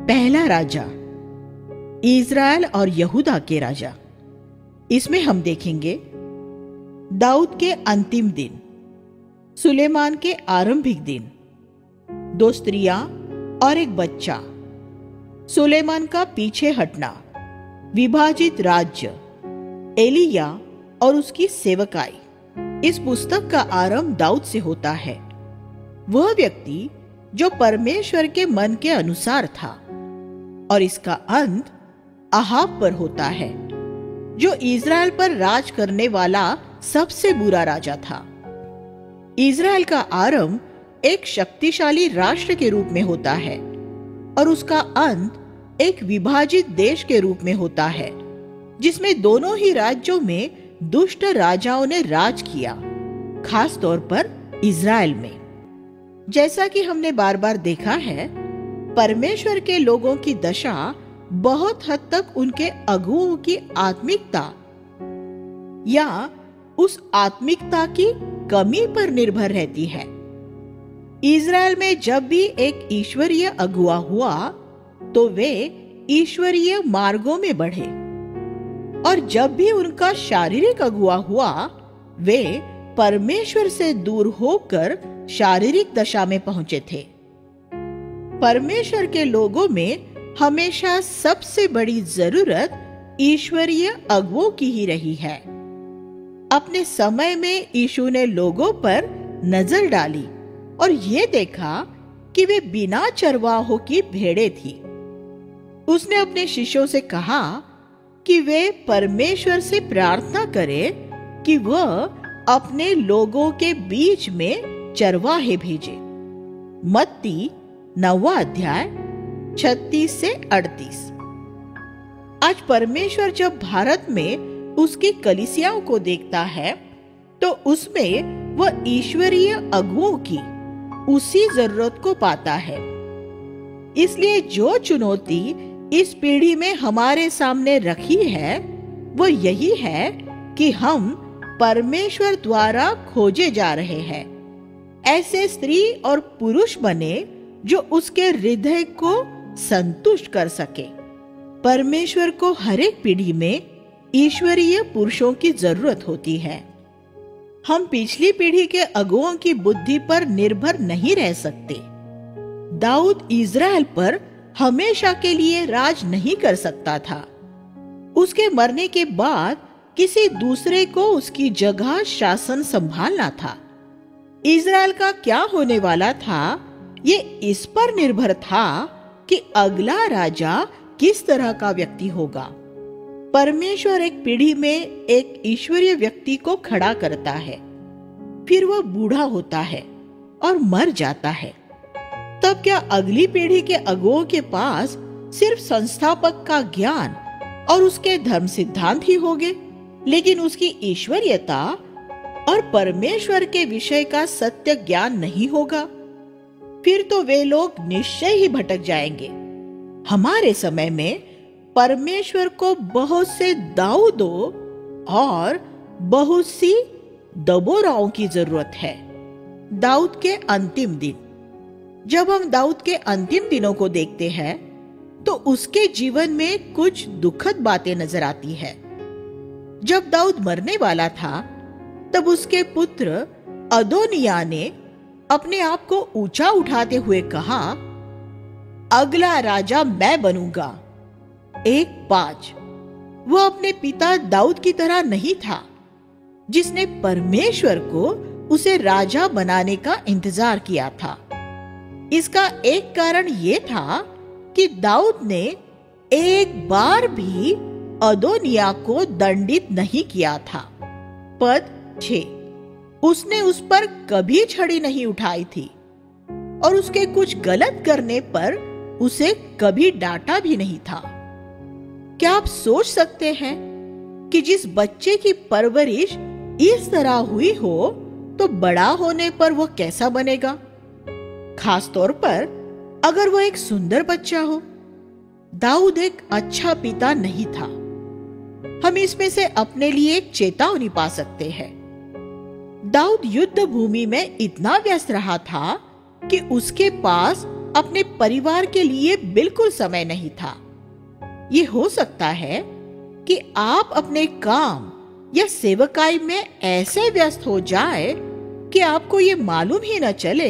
पहला राजा, इज़राइल और यहूदा के राजा। इसमें हम देखेंगे दाऊद के अंतिम दिन, सुलेमान के आरंभिक दिन, 2 स्त्रियां और एक बच्चा, सुलेमान का पीछे हटना, विभाजित राज्य, एलिया और उसकी सेवकाई। इस पुस्तक का आरंभ दाऊद से होता है, वह व्यक्ति जो परमेश्वर के मन के अनुसार था, और इसका अंत अहाब पर होता है, जो इज़राइल पर राज करने वाला सबसे बुरा राजा था। इज़राइल का आरंभ एक शक्तिशाली राष्ट्र के रूप में होता है और उसका अंत एक विभाजित देश के रूप में होता है, जिसमें दोनों ही राज्यों में दुष्ट राजाओं ने राज किया, खास तौर पर इज़राइल में। जैसा कि हमने बार बार देखा है, परमेश्वर के लोगों की दशा बहुत हद तक उनके अगुओं की आत्मिकता या उस आत्मिकता की कमी पर निर्भर रहती है। इज़राइल में जब भी एक ईश्वरीय अगुआ हुआ तो वे ईश्वरीय मार्गों में बढ़े, और जब भी उनका शारीरिक अगुआ हुआ वे परमेश्वर से दूर होकर शारीरिक दशा में पहुंचे थे। परमेश्वर के लोगों में हमेशा सबसे बड़ी जरूरत ईश्वरीय अगुओं की ही रही है। अपने समय में यीशु ने लोगों पर नजर डाली और ये देखा कि वे बिना चरवाहों की भेड़ें थी। उसने अपने शिष्यों से कहा कि वे परमेश्वर से प्रार्थना करें कि वह अपने लोगों के बीच में चरवाहे भेजे। मत्ती 9वां अध्याय 36 से 38। आज परमेश्वर जब भारत में उसकी कलीसियाओं को देखता है तो उसमें वह ईश्वरीय अगुओं की उसी जरूरत को पाता है। इसलिए जो चुनौती इस पीढ़ी में हमारे सामने रखी है वो यही है कि हम परमेश्वर द्वारा खोजे जा रहे हैं। ऐसे स्त्री और पुरुष बने जो उसके हृदय को संतुष्ट कर सके। परमेश्वर को हर एक पीढ़ी में ईश्वरीय पुरुषों की जरूरत होती है। हम पिछली पीढ़ी के अगुओं की बुद्धि पर निर्भर नहीं रह सकते। दाऊद इज़राइल पर हमेशा के लिए राज नहीं कर सकता था। उसके मरने के बाद किसी दूसरे को उसकी जगह शासन संभालना था। इज़राइल का क्या होने वाला था ये इस पर निर्भर था कि अगला राजा किस तरह का व्यक्ति होगा। परमेश्वर एक पीढ़ी में एक ईश्वरीय व्यक्ति को खड़ा करता है, फिर वह बूढ़ा होता है और मर जाता है। तब क्या अगली पीढ़ी के अगुओं के पास सिर्फ संस्थापक का ज्ञान और उसके धर्म सिद्धांत ही होंगे, लेकिन उसकी ईश्वरीयता और परमेश्वर के विषय का सत्य ज्ञान नहीं होगा? फिर तो वे लोग निश्चय ही भटक जाएंगे। हमारे समय में परमेश्वर को बहुत से दाऊदों और बहुत सी दबोराओं की जरूरत है। दाऊद के अंतिम दिन। जब हम दाऊद के अंतिम दिनों को देखते हैं तो उसके जीवन में कुछ दुखद बातें नजर आती है। जब दाऊद मरने वाला था तब उसके पुत्र अदोनिया ने अपने आप को ऊंचा उठाते हुए कहा, अगला राजा मैं बनूंगा। 1:5। वह अपने पिता दाऊद की तरह नहीं था, जिसने परमेश्वर को उसे राजा बनाने का इंतजार किया था। इसका एक कारण यह था कि दाऊद ने एक बार भी अदोनिया को दंडित नहीं किया था। पद 6। उसने उस पर कभी छड़ी नहीं उठाई थी और उसके कुछ गलत करने पर उसे कभी डांटा भी नहीं था। क्या आप सोच सकते हैं कि जिस बच्चे की परवरिश इस तरह हुई हो तो बड़ा होने पर वह कैसा बनेगा? खास तौर पर अगर वह एक सुंदर बच्चा हो। दाऊद एक अच्छा पिता नहीं था। हम इसमें से अपने लिए एक चेतावनी पा सकते हैं। दाऊद युद्ध भूमि में इतना व्यस्त रहा था कि उसके पास अपने परिवार के लिए बिल्कुल समय नहीं था। ये हो सकता है कि आप अपने काम या सेवकाई में ऐसे व्यस्त हो जाए कि आपको ये मालूम ही न चले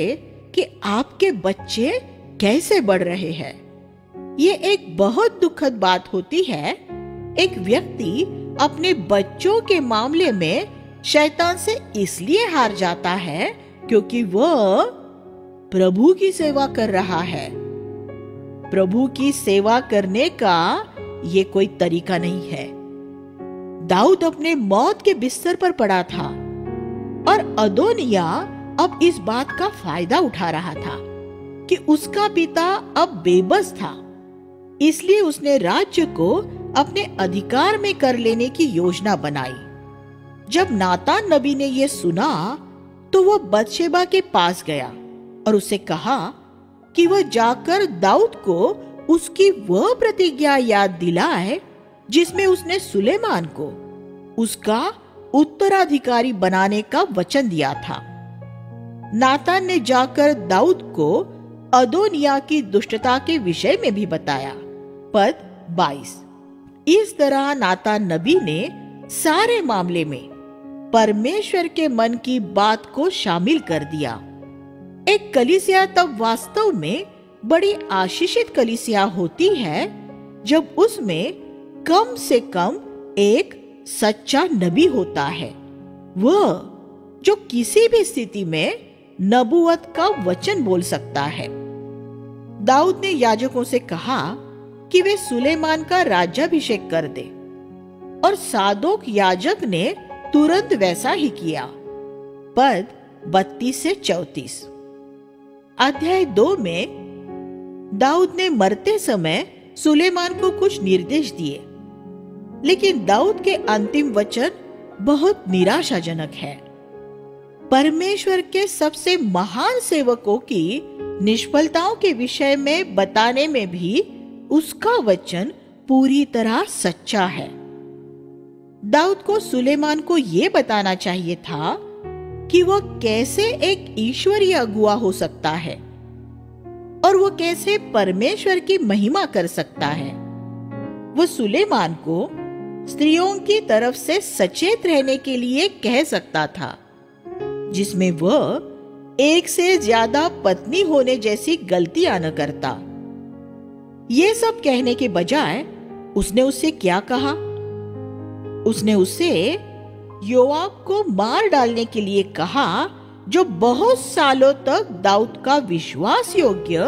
कि आपके बच्चे कैसे बढ़ रहे हैं। ये एक बहुत दुखद बात होती है। एक व्यक्ति अपने बच्चों के मामले में शैतान से इसलिए हार जाता है क्योंकि वह प्रभु की सेवा कर रहा है। प्रभु की सेवा करने का ये कोई तरीका नहीं है। दाऊद अपने मौत के बिस्तर पर पड़ा था और अदोनिया अब इस बात का फायदा उठा रहा था कि उसका पिता अब बेबस था। इसलिए उसने राज्य को अपने अधिकार में कर लेने की योजना बनाई। जब नातान नबी ने यह सुना तो वह बतशेबा के पास गया और उससे कहा कि वह जाकर दाऊद को उसकी वह प्रतिज्ञा याद दिलाए जिसमें उसने सुलेमान को उसका उत्तराधिकारी बनाने का वचन दिया था। नातान ने जाकर दाऊद को अदोनिया की दुष्टता के विषय में भी बताया। पद 22। इस तरह नातान नबी ने सारे मामले में परमेश्वर के मन की बात को शामिल कर दिया। एक कलीसिया तब वास्तव में बड़ी आशीषित कलीसिया होती है जब उसमें कम से कम एक सच्चा नबी होता है, वह जो किसी भी स्थिति में नबूवत का वचन बोल सकता है। दाऊद ने याजकों से कहा कि वे सुलेमान का राज्याभिषेक कर दे और सादोक याजक ने तुरंत वैसा ही किया। पद 32 से 34। अध्याय 2 में दाऊद ने मरते समय सुलेमान को कुछ निर्देश दिए, लेकिन दाऊद के अंतिम वचन बहुत निराशाजनक है। परमेश्वर के सबसे महान सेवकों की निष्फलताओं के विषय में बताने में भी उसका वचन पूरी तरह सच्चा है। दाऊद को सुलेमान को यह बताना चाहिए था कि वह कैसे एक ईश्वरीय अगुआ हो सकता है और वह कैसे परमेश्वर की महिमा कर सकता है। वह सुलेमान को स्त्रियों की तरफ से सचेत रहने के लिए कह सकता था, जिसमें वह एक से ज्यादा पत्नी होने जैसी गलतियां न करता। ये सब कहने के बजाय उसने उससे क्या कहा? उसने उससे योआब को मार डालने के लिए कहा, जो बहुत सालों तक दाऊद का विश्वास योग्य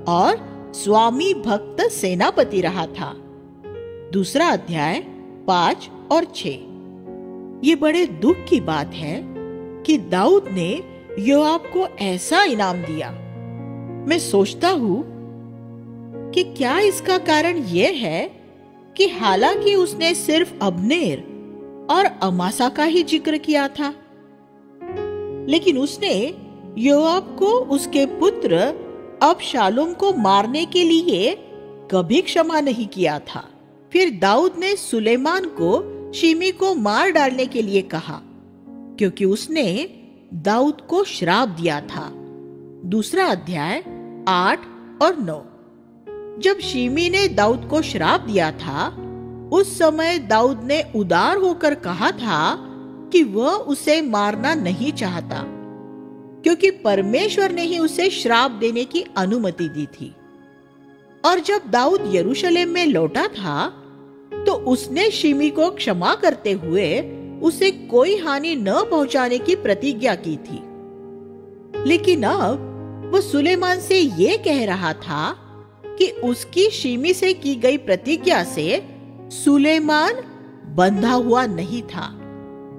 और स्वामी भक्त सेनापति रहा था। दूसरा अध्याय 5 और 6। ये बड़े दुख की बात है कि दाऊद ने योआब को ऐसा इनाम दिया। मैं सोचता हूं कि क्या इसका कारण यह है कि हालांकि उसने सिर्फ अब्नेर और अमासा का ही जिक्र किया था, लेकिन उसने योआब को उसके पुत्र अबशालोम को मारने के लिए कभी क्षमा नहीं किया था। फिर दाऊद ने सुलेमान को शिमी को मार डालने के लिए कहा, क्योंकि उसने दाऊद को श्राप दिया था। दूसरा अध्याय 8 और 9। जब शिमी ने दाऊद को श्राप दिया था, उस समय दाऊद ने उदार होकर कहा था कि वह उसे मारना नहीं चाहता, क्योंकि परमेश्वर ने ही उसे श्राप देने की अनुमति दी थी। और जब दाऊद यरूशलेम में लौटा था, तो उसने शिमी को क्षमा करते हुए उसे कोई हानि न पहुंचाने की प्रतिज्ञा की थी। लेकिन अब वह सुलेमान से यह कह रहा था कि उसकी शिमी से की गई प्रतिज्ञा से सुलेमान बंधा हुआ नहीं था,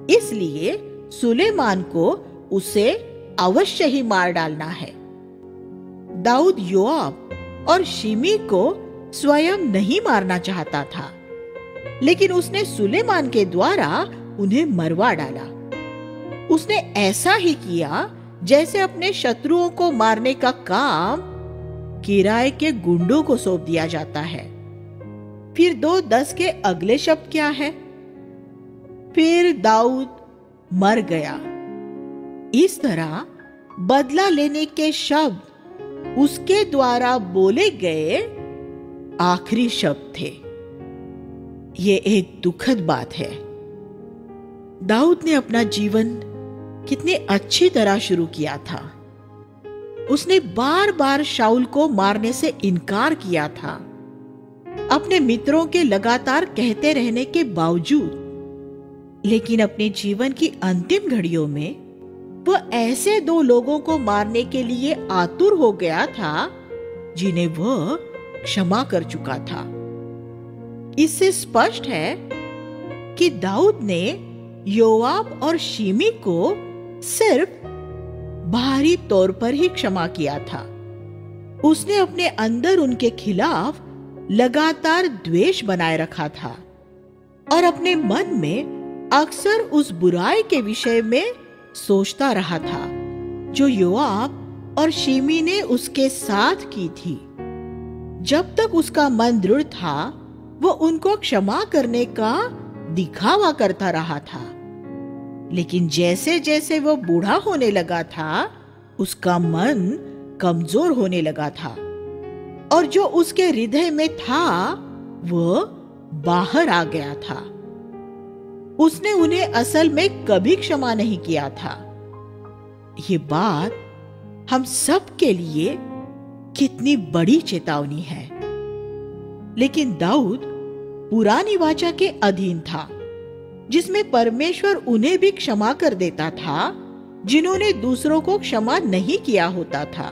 इसलिए सुलेमान को उसे अवश्य ही मार डालना है। दाऊद योआब और शिमी को स्वयं नहीं मारना चाहता था, लेकिन उसने सुलेमान के द्वारा उन्हें मरवा डाला। उसने ऐसा ही किया जैसे अपने शत्रुओं को मारने का काम किराए के गुंडों को सौंप दिया जाता है। फिर 2:10 के अगले शब्द क्या है? फिर दाऊद मर गया। इस तरह बदला लेने के शब्द उसके द्वारा बोले गए आखिरी शब्द थे। ये एक दुखद बात है। दाऊद ने अपना जीवन कितने अच्छी तरह शुरू किया था। उसने बार बार शाऊल को मारने से इनकार किया था, अपने मित्रों के लगातार कहते रहने के बावजूद। लेकिन अपने जीवन की अंतिम घड़ियों में वह ऐसे दो लोगों को मारने के लिए आतुर हो गया था जिन्हें वह क्षमा कर चुका था। इससे स्पष्ट है कि दाऊद ने योआब और शिमी को सिर्फ बाहरी तौर पर ही क्षमा किया था। उसने अपने अंदर उनके खिलाफ लगातार द्वेष बनाए रखा था और अपने मन में अक्सर उस बुराई के विषय में सोचता रहा था जो योआब और शिमी ने उसके साथ की थी। जब तक उसका मन दृढ़ था, वो उनको क्षमा करने का दिखावा करता रहा था। लेकिन जैसे जैसे वो बूढ़ा होने लगा था, उसका मन कमजोर होने लगा था और जो उसके हृदय में था वह बाहर आ गया था। उसने उन्हें असल में कभी क्षमा नहीं किया था। ये बात हम सब के लिए कितनी बड़ी चेतावनी है। लेकिन दाऊद पुरानी वाचा के अधीन था, जिसमें परमेश्वर उन्हें भी क्षमा कर देता था जिन्होंने दूसरों को क्षमा नहीं किया होता था।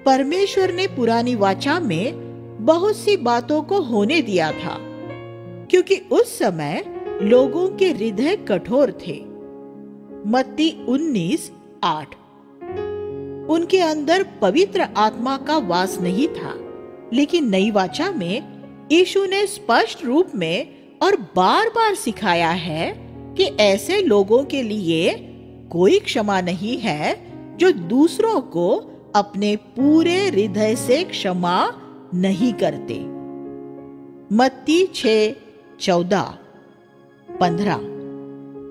परमेश्वर ने पुरानी वाचा में बहुत सी बातों को होने दिया था, क्योंकि उस समय लोगों के हृदय कठोर थे। मत्ती 19:8। उनके अंदर पवित्र आत्मा का वास नहीं था। लेकिन नई वाचा में यीशु ने स्पष्ट रूप में और बार बार सिखाया है कि ऐसे लोगों के लिए कोई क्षमा नहीं है जो दूसरों को अपने पूरे हृदय से क्षमा नहीं करते। मत्ती 6:14, 15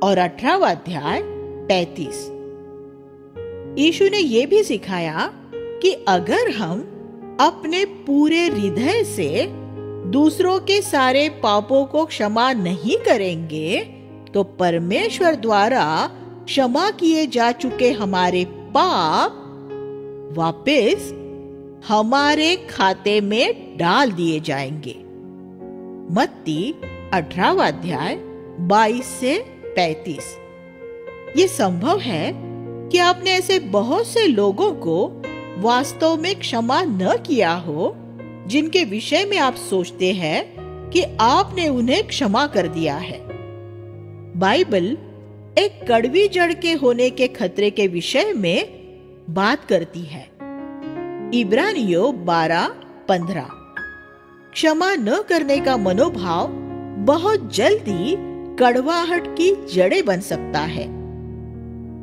और 18वां अध्याय 33। यीशु ने यह भी सिखाया कि अगर हम अपने पूरे हृदय से दूसरों के सारे पापों को क्षमा नहीं करेंगे तो परमेश्वर द्वारा क्षमा किए जा चुके हमारे पाप वापस हमारे खाते में डाल दिए जाएंगे। मत्ती 18वां अध्याय 22 से 35। ये संभव है कि आपने ऐसे बहुत से लोगों को वास्तव में क्षमा न किया हो जिनके विषय में आप सोचते हैं कि आपने उन्हें क्षमा कर दिया है। बाइबल एक कड़वी जड़ के होने के खतरे के विषय में बात करती है। इब्रानियों 12:15। क्षमा न करने का मनोभाव बहुत जल्दी कड़वाहट की जड़ें बन सकता है।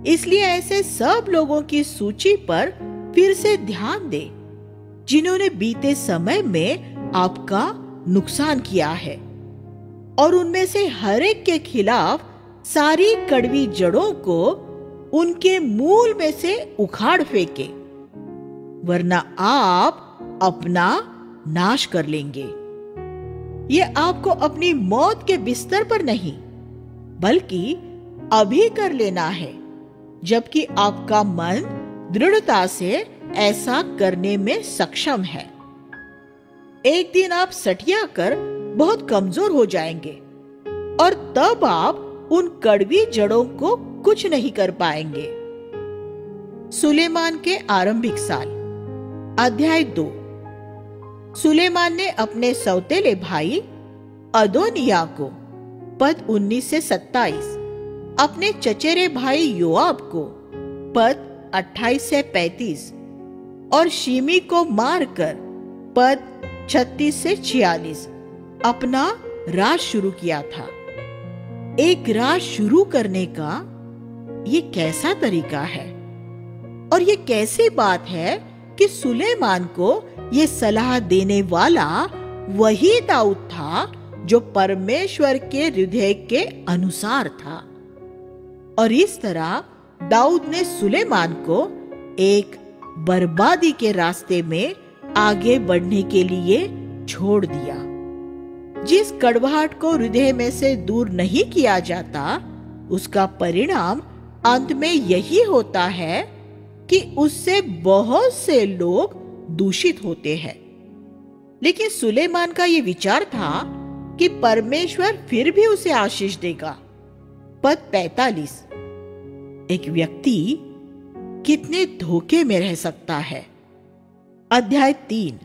इसलिए ऐसे सब लोगों की सूची पर फिर से ध्यान दें जिन्होंने बीते समय में आपका नुकसान किया है, और उनमें से हर एक के खिलाफ सारी कड़वी जड़ों को उनके मूल में से उखाड़ फेंके, वरना आप अपना नाश कर लेंगे। ये आपको अपनी मौत के बिस्तर पर नहीं बल्कि अभी कर लेना है, जबकि आपका मन दृढ़ता से ऐसा करने में सक्षम है। एक दिन आप सटिया कर बहुत कमजोर हो जाएंगे और तब आप उन कड़वी जड़ों को कुछ नहीं कर पाएंगे। सुलेमान के आरंभिक साल, अध्याय 2। सुलेमान ने अपने सौतेले भाई अदोनिया को, पद 19 से 27, अपने चचेरे भाई योआब को, पद 28 से 35, और शिमी को मारकर, पद 36 से 46, अपना राज शुरू किया था। एक राज शुरू करने का ये कैसा तरीका है, और ये कैसी बात है कि सुलेमान को ये सलाह देने वाला वही दाऊद था जो परमेश्वर के हृदय के अनुसार था। और इस तरह दाऊद ने सुलेमान को एक बर्बादी के रास्ते में आगे बढ़ने के लिए छोड़ दिया। जिस कड़वाहट को हृदय में से दूर नहीं किया जाता, उसका परिणाम अंत में यही होता है कि उससे बहुत से लोग दूषित होते हैं। लेकिन सुलेमान का यह विचार था कि परमेश्वर फिर भी उसे आशीष देगा। पद 45। एक व्यक्ति कितने धोखे में रह सकता है। अध्याय 3।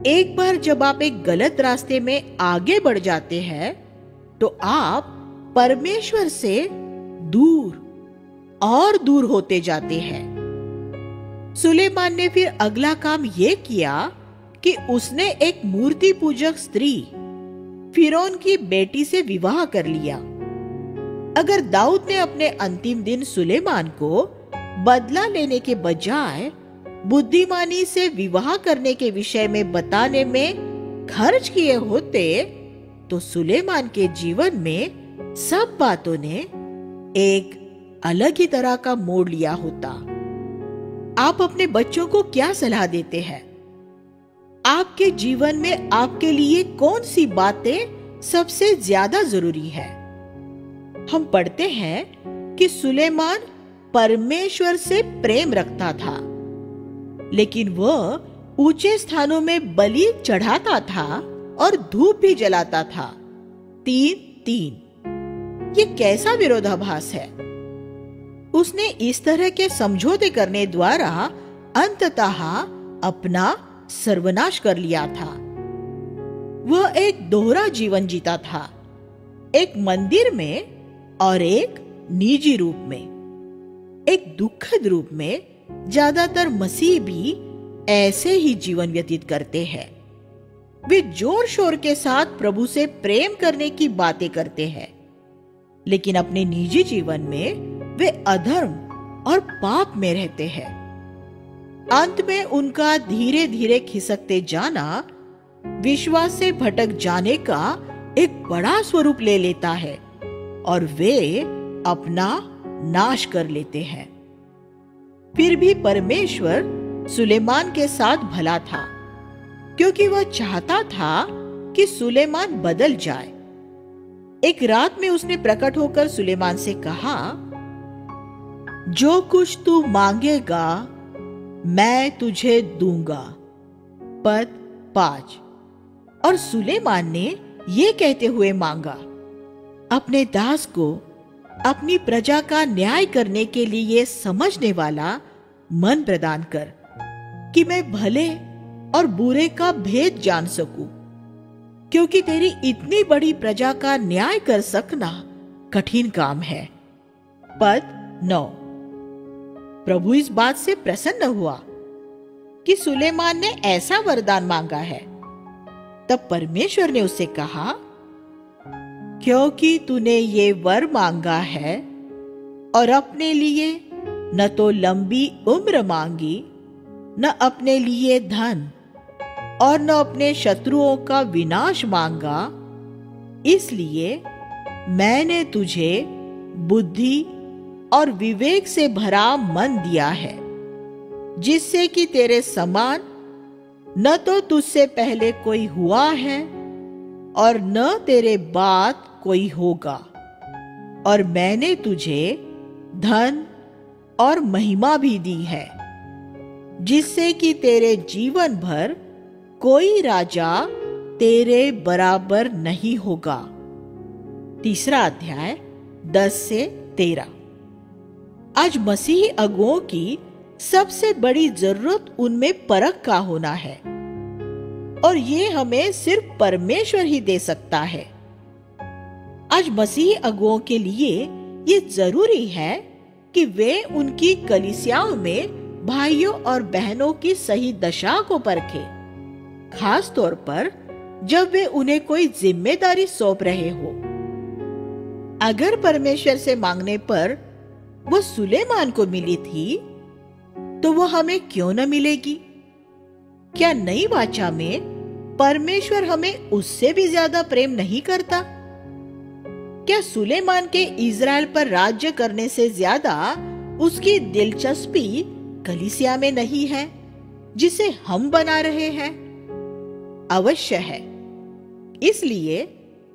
एक बार जब आप एक गलत रास्ते में आगे बढ़ जाते हैं तो आप परमेश्वर से दूर और दूर होते जाते हैं। सुलेमान ने फिर अगला काम यह किया कि उसने एक मूर्ति पूजक स्त्री फिरौन की बेटी से विवाह कर लिया। अगर दाऊद ने अपने अंतिम दिन सुलेमान को बदला लेने के बजाय बुद्धिमानी से विवाह करने के विषय में बताने में खर्च किए होते तो सुलेमान के जीवन में सब बातों ने एक अलग ही तरह का मोड़ लिया होता। आप अपने बच्चों को क्या सलाह देते हैं? आपके जीवन में आपके लिए कौन सी बातें सबसे ज्यादा जरूरी है? हम पढ़ते हैं कि सुलेमान परमेश्वर से प्रेम रखता था, लेकिन वह ऊंचे स्थानों में बलि चढ़ाता था और धूप भी जलाता था। 3:3। ये कैसा विरोधाभास है? उसने इस तरह के समझौते करने द्वारा अंततः अपना सर्वनाश कर लिया था। वह एक दोहरा जीवन जीता था, एक मंदिर में और एक निजी रूप में, एक दुखद रूप में। ज्यादातर मसीह भी ऐसे ही जीवन व्यतीत करते हैं। वे जोर शोर के साथ प्रभु से प्रेम करने की बातें करते हैं, लेकिन अपने निजी जीवन में वे अधर्म और पाप में रहते हैं। अंत में उनका धीरे धीरे खिसकते जाना विश्वास से भटक जाने का एक बड़ा स्वरूप ले लेता है और वे अपना नाश कर लेते हैं। फिर भी परमेश्वर सुलेमान के साथ भला था, क्योंकि वह चाहता था कि सुलेमान बदल जाए। एक रात में उसने प्रकट होकर सुलेमान से कहा, जो कुछ तू मांगेगा मैं तुझे दूंगा। पद 5। और सुलेमान ने ये कहते हुए मांगा, अपने दास को अपनी प्रजा का न्याय करने के लिए समझने वाला मन प्रदान कर, कि मैं भले और बुरे का भेद जान सकूं, क्योंकि तेरी इतनी बड़ी प्रजा का न्याय कर सकना कठिन काम है। पद 9। प्रभु इस बात से प्रसन्न हुआ कि सुलेमान ने ऐसा वरदान मांगा है। तब परमेश्वर ने उससे कहा, क्योंकि तूने ये वर मांगा है और अपने लिए न तो लंबी उम्र मांगी, न अपने लिए धन और न अपने शत्रुओं का विनाश मांगा, इसलिए मैंने तुझे बुद्धि और विवेक से भरा मन दिया है, जिससे कि तेरे समान न तो तुझसे पहले कोई हुआ है और न तेरे बाद कोई होगा। और मैंने तुझे धन और महिमा भी दी है, जिससे कि तेरे जीवन भर कोई राजा तेरे बराबर नहीं होगा। 3 अध्याय 10 से 13। आज मसीही अगुओं की सबसे बड़ी जरूरत उनमें परख का होना है, और ये हमें सिर्फ परमेश्वर ही दे सकता है। आज मसीही अगुओं के लिए ये जरूरी है कि वे उनकी कलीसियाओं में भाइयों और बहनों की सही दशा को परखें, खास तौर पर जब वे उन्हें कोई जिम्मेदारी सौंप रहे हो। अगर परमेश्वर से मांगने पर वो सुलेमान को मिली थी, तो वो हमें क्यों न मिलेगी? क्या नई वाचा में परमेश्वर हमें उससे भी ज्यादा प्रेम नहीं करता? क्या सुलेमान के इज़राइल पर राज्य करने से ज्यादा उसकी दिलचस्पी कलीसिया में नहीं है जिसे हम बना रहे हैं? अवश्य है। इसलिए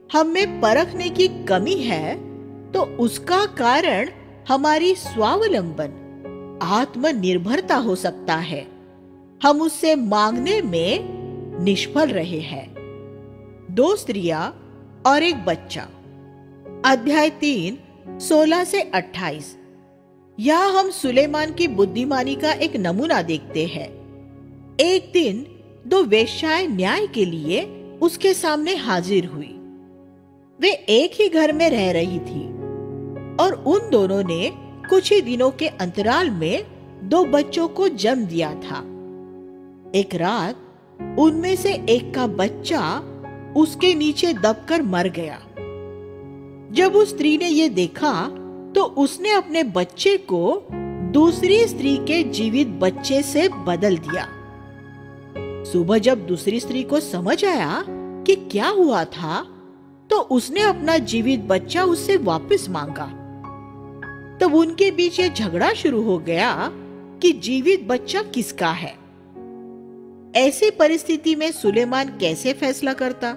हम में परखने की कमी है, तो उसका कारण हमारी स्वावलंबन, आत्मनिर्भरता हो सकता है। हम उससे मांगने में निष्फल रहे हैं। 2 स्त्रियां और एक बच्चा, अध्याय 3, 16 से 28। यहां हम सुलेमान की बुद्धिमानी का एक नमूना देखते हैं। एक दिन 2 वेश्याएं न्याय के लिए उसके सामने हाजिर हुई। वे एक ही घर में रह रही थी और उन दोनों ने कुछ ही दिनों के अंतराल में 2 बच्चों को जन्म दिया था। एक रात उनमें से एक का बच्चा उसके नीचे दबकर मर गया। जब उस स्त्री ने यह देखा तो उसने अपने बच्चे को दूसरी स्त्री के जीवित बच्चे से बदल दिया। सुबह जब दूसरी स्त्री को समझ आया कि क्या हुआ था, तो उसने अपना जीवित बच्चा उससे वापस मांगा। तब उनके बीच ये झगड़ा शुरू हो गया कि जीवित बच्चा किसका है। ऐसी परिस्थिति में सुलेमान कैसे फैसला करता?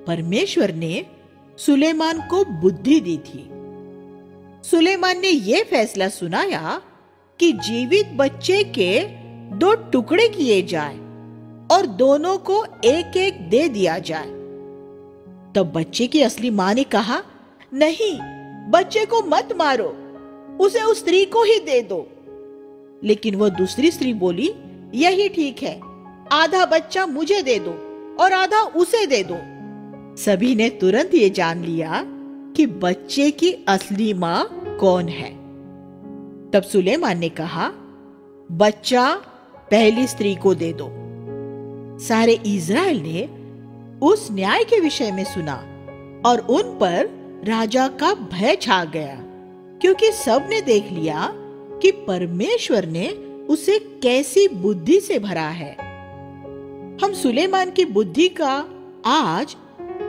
परमेश्वर ने सुलेमान को बुद्धि दी थी। सुलेमान ने यह फैसला सुनाया कि जीवित बच्चे के 2 टुकड़े किए जाए और दोनों को एक एक दे दिया जाए। तब बच्चे की असली मां ने कहा, नहीं, बच्चे को मत मारो, उसे उस स्त्री को ही दे दो। लेकिन वह दूसरी स्त्री बोली, यही ठीक है, आधा बच्चा मुझे दे दो और आधा उसे दे दो। सभी ने तुरंत ये जान लिया कि बच्चे की असली मां कौन है। तब सुलेमान ने कहा, बच्चा पहली स्त्री को दे दो। सारे इज़राइल ने उस न्याय के विषय में सुना और उन पर राजा का भय छा गया, क्योंकि सब ने देख लिया कि परमेश्वर ने उसे कैसी बुद्धि से भरा है। हम सुलेमान की बुद्धि का आज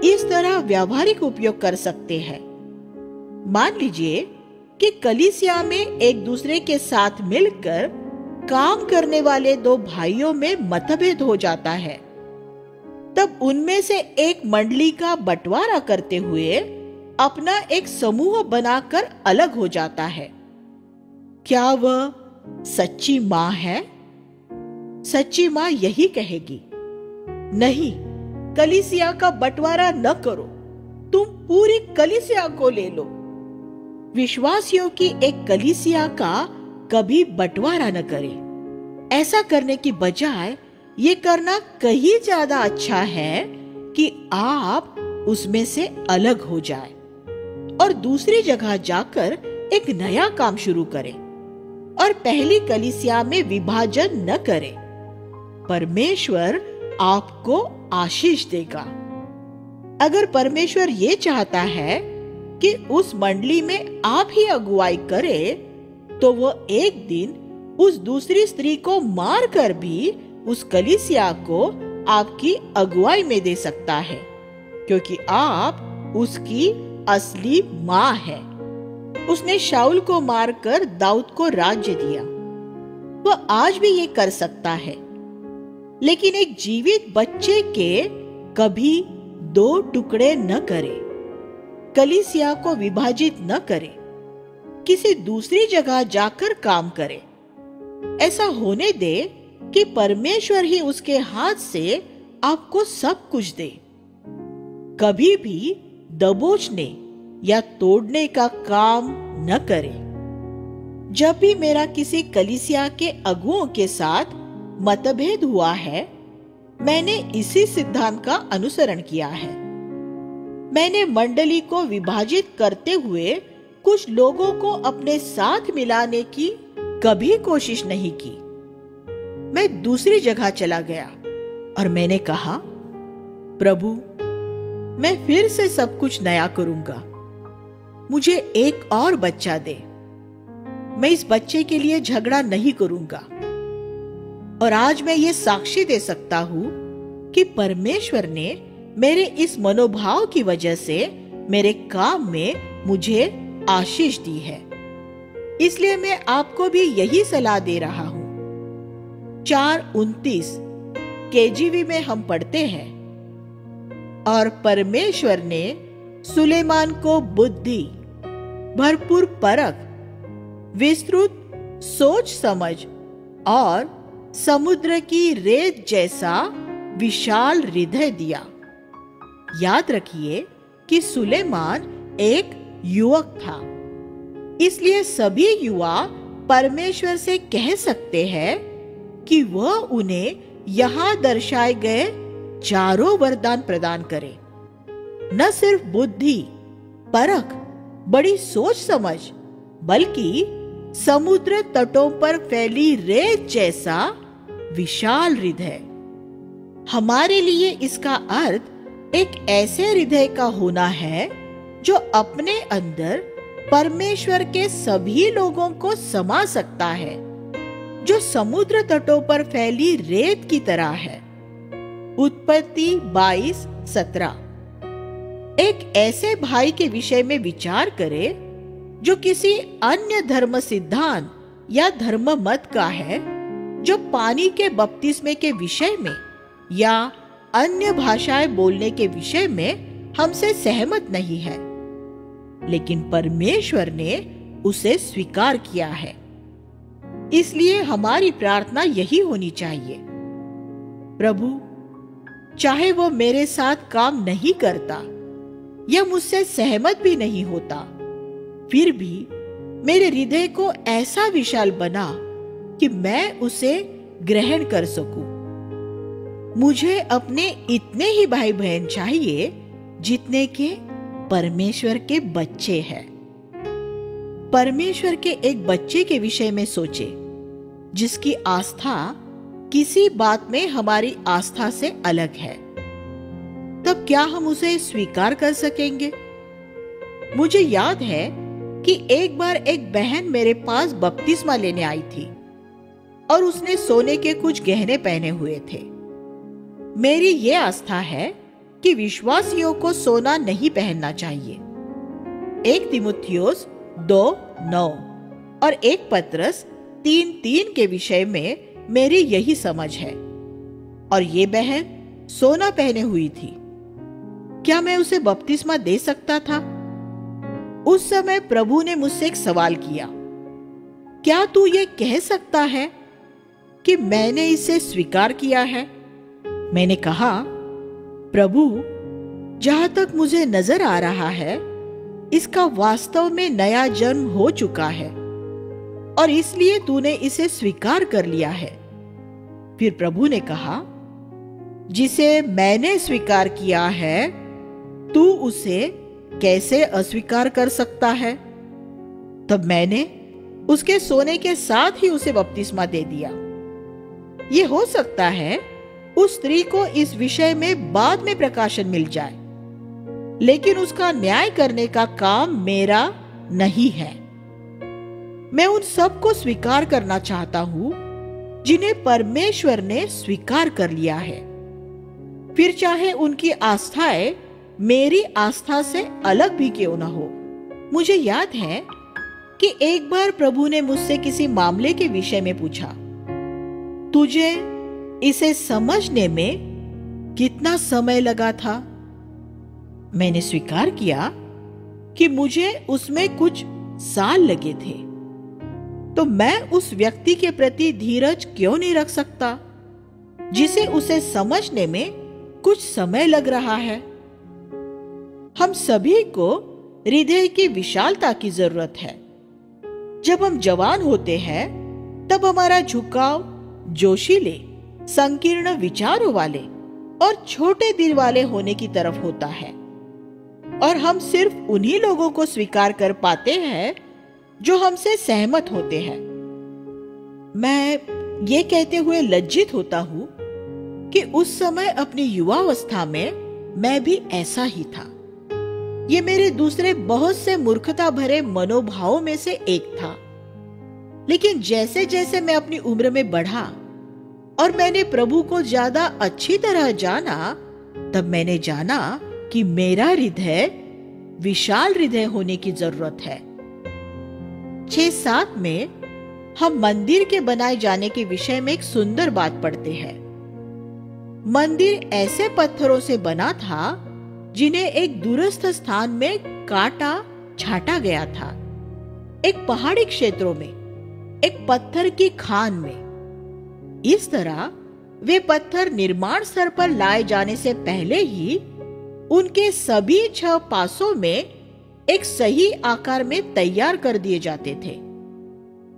इस तरह व्यावहारिक उपयोग कर सकते हैं। मान लीजिए कि कलीसिया में एक दूसरे के साथ मिलकर काम करने वाले 2 भाइयों में मतभेद हो जाता है। तब उनमें से एक मंडली का बंटवारा करते हुए अपना एक समूह बनाकर अलग हो जाता है। क्या वह सच्ची मां है? सच्ची मां यही कहेगी, नहीं, कलीसिया का बंटवारा न करो, तुम पूरी कलीसिया को ले लो। विश्वासियों की एक कलीसिया का कभी बंटवारा न करें। ऐसा करने की बजाय ये करना कहीं ज्यादा अच्छा है कि आप उसमें से अलग हो जाए और दूसरी जगह जाकर एक नया काम शुरू करें और पहली कलीसिया में विभाजन न करें। परमेश्वर आपको आशीष देगा। अगर परमेश्वर ये चाहता है कि उस मंडली में आप ही अगुवाई करे, तो वह एक दिन उस दूसरी स्त्री को मारकर भी उस कलीसिया को आपकी अगुवाई में दे सकता है, क्योंकि आप उसकी असली मां है। उसने शाऊल को मारकर दाऊद को राज्य दिया। वह आज भी ये कर सकता है, लेकिन एक जीवित बच्चे के कभी 2 टुकड़े न करे, कलीसिया को विभाजित न करे, किसी दूसरी जगह जाकर काम करे। ऐसा होने दे कि परमेश्वर ही उसके हाथ से आपको सब कुछ दे। कभी भी दबोचने या तोड़ने का काम न करे। जब भी मेरा किसी कलीसिया के अगुओं के साथ मतभेद हुआ है, मैंने इसी सिद्धांत का अनुसरण किया है। मैंने मंडली को विभाजित करते हुए कुछ लोगों को अपने साथ मिलाने की कभी कोशिश नहीं की। मैं दूसरी जगह चला गया और मैंने कहा, प्रभु, मैं फिर से सब कुछ नया करूंगा। मुझे एक और बच्चा दे। मैं इस बच्चे के लिए झगड़ा नहीं करूंगा। और आज मैं ये साक्षी दे सकता हूं कि परमेश्वर ने मेरे इस मनोभाव की वजह से मेरे काम में मुझे आशीष दी है। इसलिए मैं आपको भी यही सलाह दे रहा हूं। 4:29 केजीवी में हम पढ़ते हैं, और परमेश्वर ने सुलेमान को बुद्धि, भरपूर परख, विस्तृत सोच समझ और समुद्र की रेत जैसा विशाल हृदय दिया। याद रखिए कि सुलेमान एक युवक था, इसलिए सभी युवा परमेश्वर से कह सकते हैं कि वह उन्हें यहां दर्शाए गए चारों वरदान प्रदान करे। न सिर्फ बुद्धि, परख, बड़ी सोच समझ, बल्कि समुद्र तटों पर फैली रेत जैसा विशाल हृदय। हमारे लिए इसका अर्थ एक ऐसे हृदय का होना है जो अपने अंदर परमेश्वर के सभी लोगों को समा सकता है, जो समुद्र तटों पर फैली रेत की तरह है। उत्पत्ति 22:17। एक ऐसे भाई के विषय में विचार करें जो किसी अन्य धर्म सिद्धांत या धर्म मत का है, जो पानी के बपतिस्मे के विषय में या अन्य भाषाएं बोलने के विषय में हमसे सहमत नहीं है, लेकिन परमेश्वर ने उसे स्वीकार किया है। इसलिए हमारी प्रार्थना यही होनी चाहिए, प्रभु, चाहे वो मेरे साथ काम नहीं करता या मुझसे सहमत भी नहीं होता, फिर भी मेरे हृदय को ऐसा विशाल बना कि मैं उसे ग्रहण कर सकूं। मुझे अपने इतने ही भाई बहन चाहिए जितने के परमेश्वर के बच्चे हैं। परमेश्वर के एक बच्चे के विषय में सोचे जिसकी आस्था किसी बात में हमारी आस्था से अलग है। तब क्या हम उसे स्वीकार कर सकेंगे? मुझे याद है कि एक बार एक बहन मेरे पास बपतिस्मा लेने आई थी और उसने सोने के कुछ गहने पहने हुए थे। मेरी ये आस्था है कि विश्वासियों को सोना नहीं पहनना चाहिए। 1 तीमुथियुस 2:9 और 1 पत्रस 3:3 के विषय में मेरी यही समझ है। और ये बहन सोना पहने हुई थी। क्या मैं उसे बपतिस्मा दे सकता था? उस समय प्रभु ने मुझसे एक सवाल किया, क्या तू ये कह सकता है कि मैंने इसे स्वीकार किया है? मैंने कहा, प्रभु, जहां तक मुझे नजर आ रहा है, इसका वास्तव में नया जन्म हो चुका है और इसलिए तूने इसे स्वीकार कर लिया है। फिर प्रभु ने कहा, जिसे मैंने स्वीकार किया है, तू उसे कैसे अस्वीकार कर सकता है? तब मैंने उसके सोने के साथ ही उसे बपतिस्मा दे दिया। ये हो सकता है उस स्त्री को इस विषय में बाद में प्रकाशन मिल जाए, लेकिन उसका न्याय करने का काम मेरा नहीं है। मैं उन सब को स्वीकार करना चाहता हूं जिन्हें परमेश्वर ने स्वीकार कर लिया है, फिर चाहे उनकी आस्थाएं मेरी आस्था से अलग भी क्यों ना हो। मुझे याद है कि एक बार प्रभु ने मुझसे किसी मामले के विषय में पूछा, तुझे इसे समझने में कितना समय लगा था? मैंने स्वीकार किया कि मुझे उसमें कुछ साल लगे थे। तो मैं उस व्यक्ति के प्रति धीरज क्यों नहीं रख सकता जिसे उसे समझने में कुछ समय लग रहा है? हम सभी को हृदय की विशालता की जरूरत है। जब हम जवान होते हैं तब हमारा झुकाव जोशीले, संकीर्ण विचारों वाले और छोटे दिल वाले होने की तरफ होता है, और हम सिर्फ उन्हीं लोगों को स्वीकार कर पाते हैं जो हमसे सहमत होते हैं। मैं ये कहते हुए लज्जित होता हूं कि उस समय अपनी युवावस्था में मैं भी ऐसा ही था। ये मेरे दूसरे बहुत से मूर्खता भरे मनोभावों में से एक था। लेकिन जैसे जैसे मैं अपनी उम्र में बढ़ा और मैंने प्रभु को ज्यादा अच्छी तरह जाना, तब मैंने जाना कि मेरा हृदय विशाल हृदय होने की जरूरत है। 6-7 में हम मंदिर के बनाए जाने के विषय में एक सुंदर बात पढ़ते हैं। मंदिर ऐसे पत्थरों से बना था जिन्हें एक दूरस्थ स्थान में काटा छाटा गया था, एक पहाड़ी क्षेत्रों में, एक पत्थर की खान में। इस तरह वे पत्थर निर्माण स्तर पर लाए जाने से पहले ही उनके सभी 6 पासों में एक सही आकार में तैयार कर दिए जाते थे।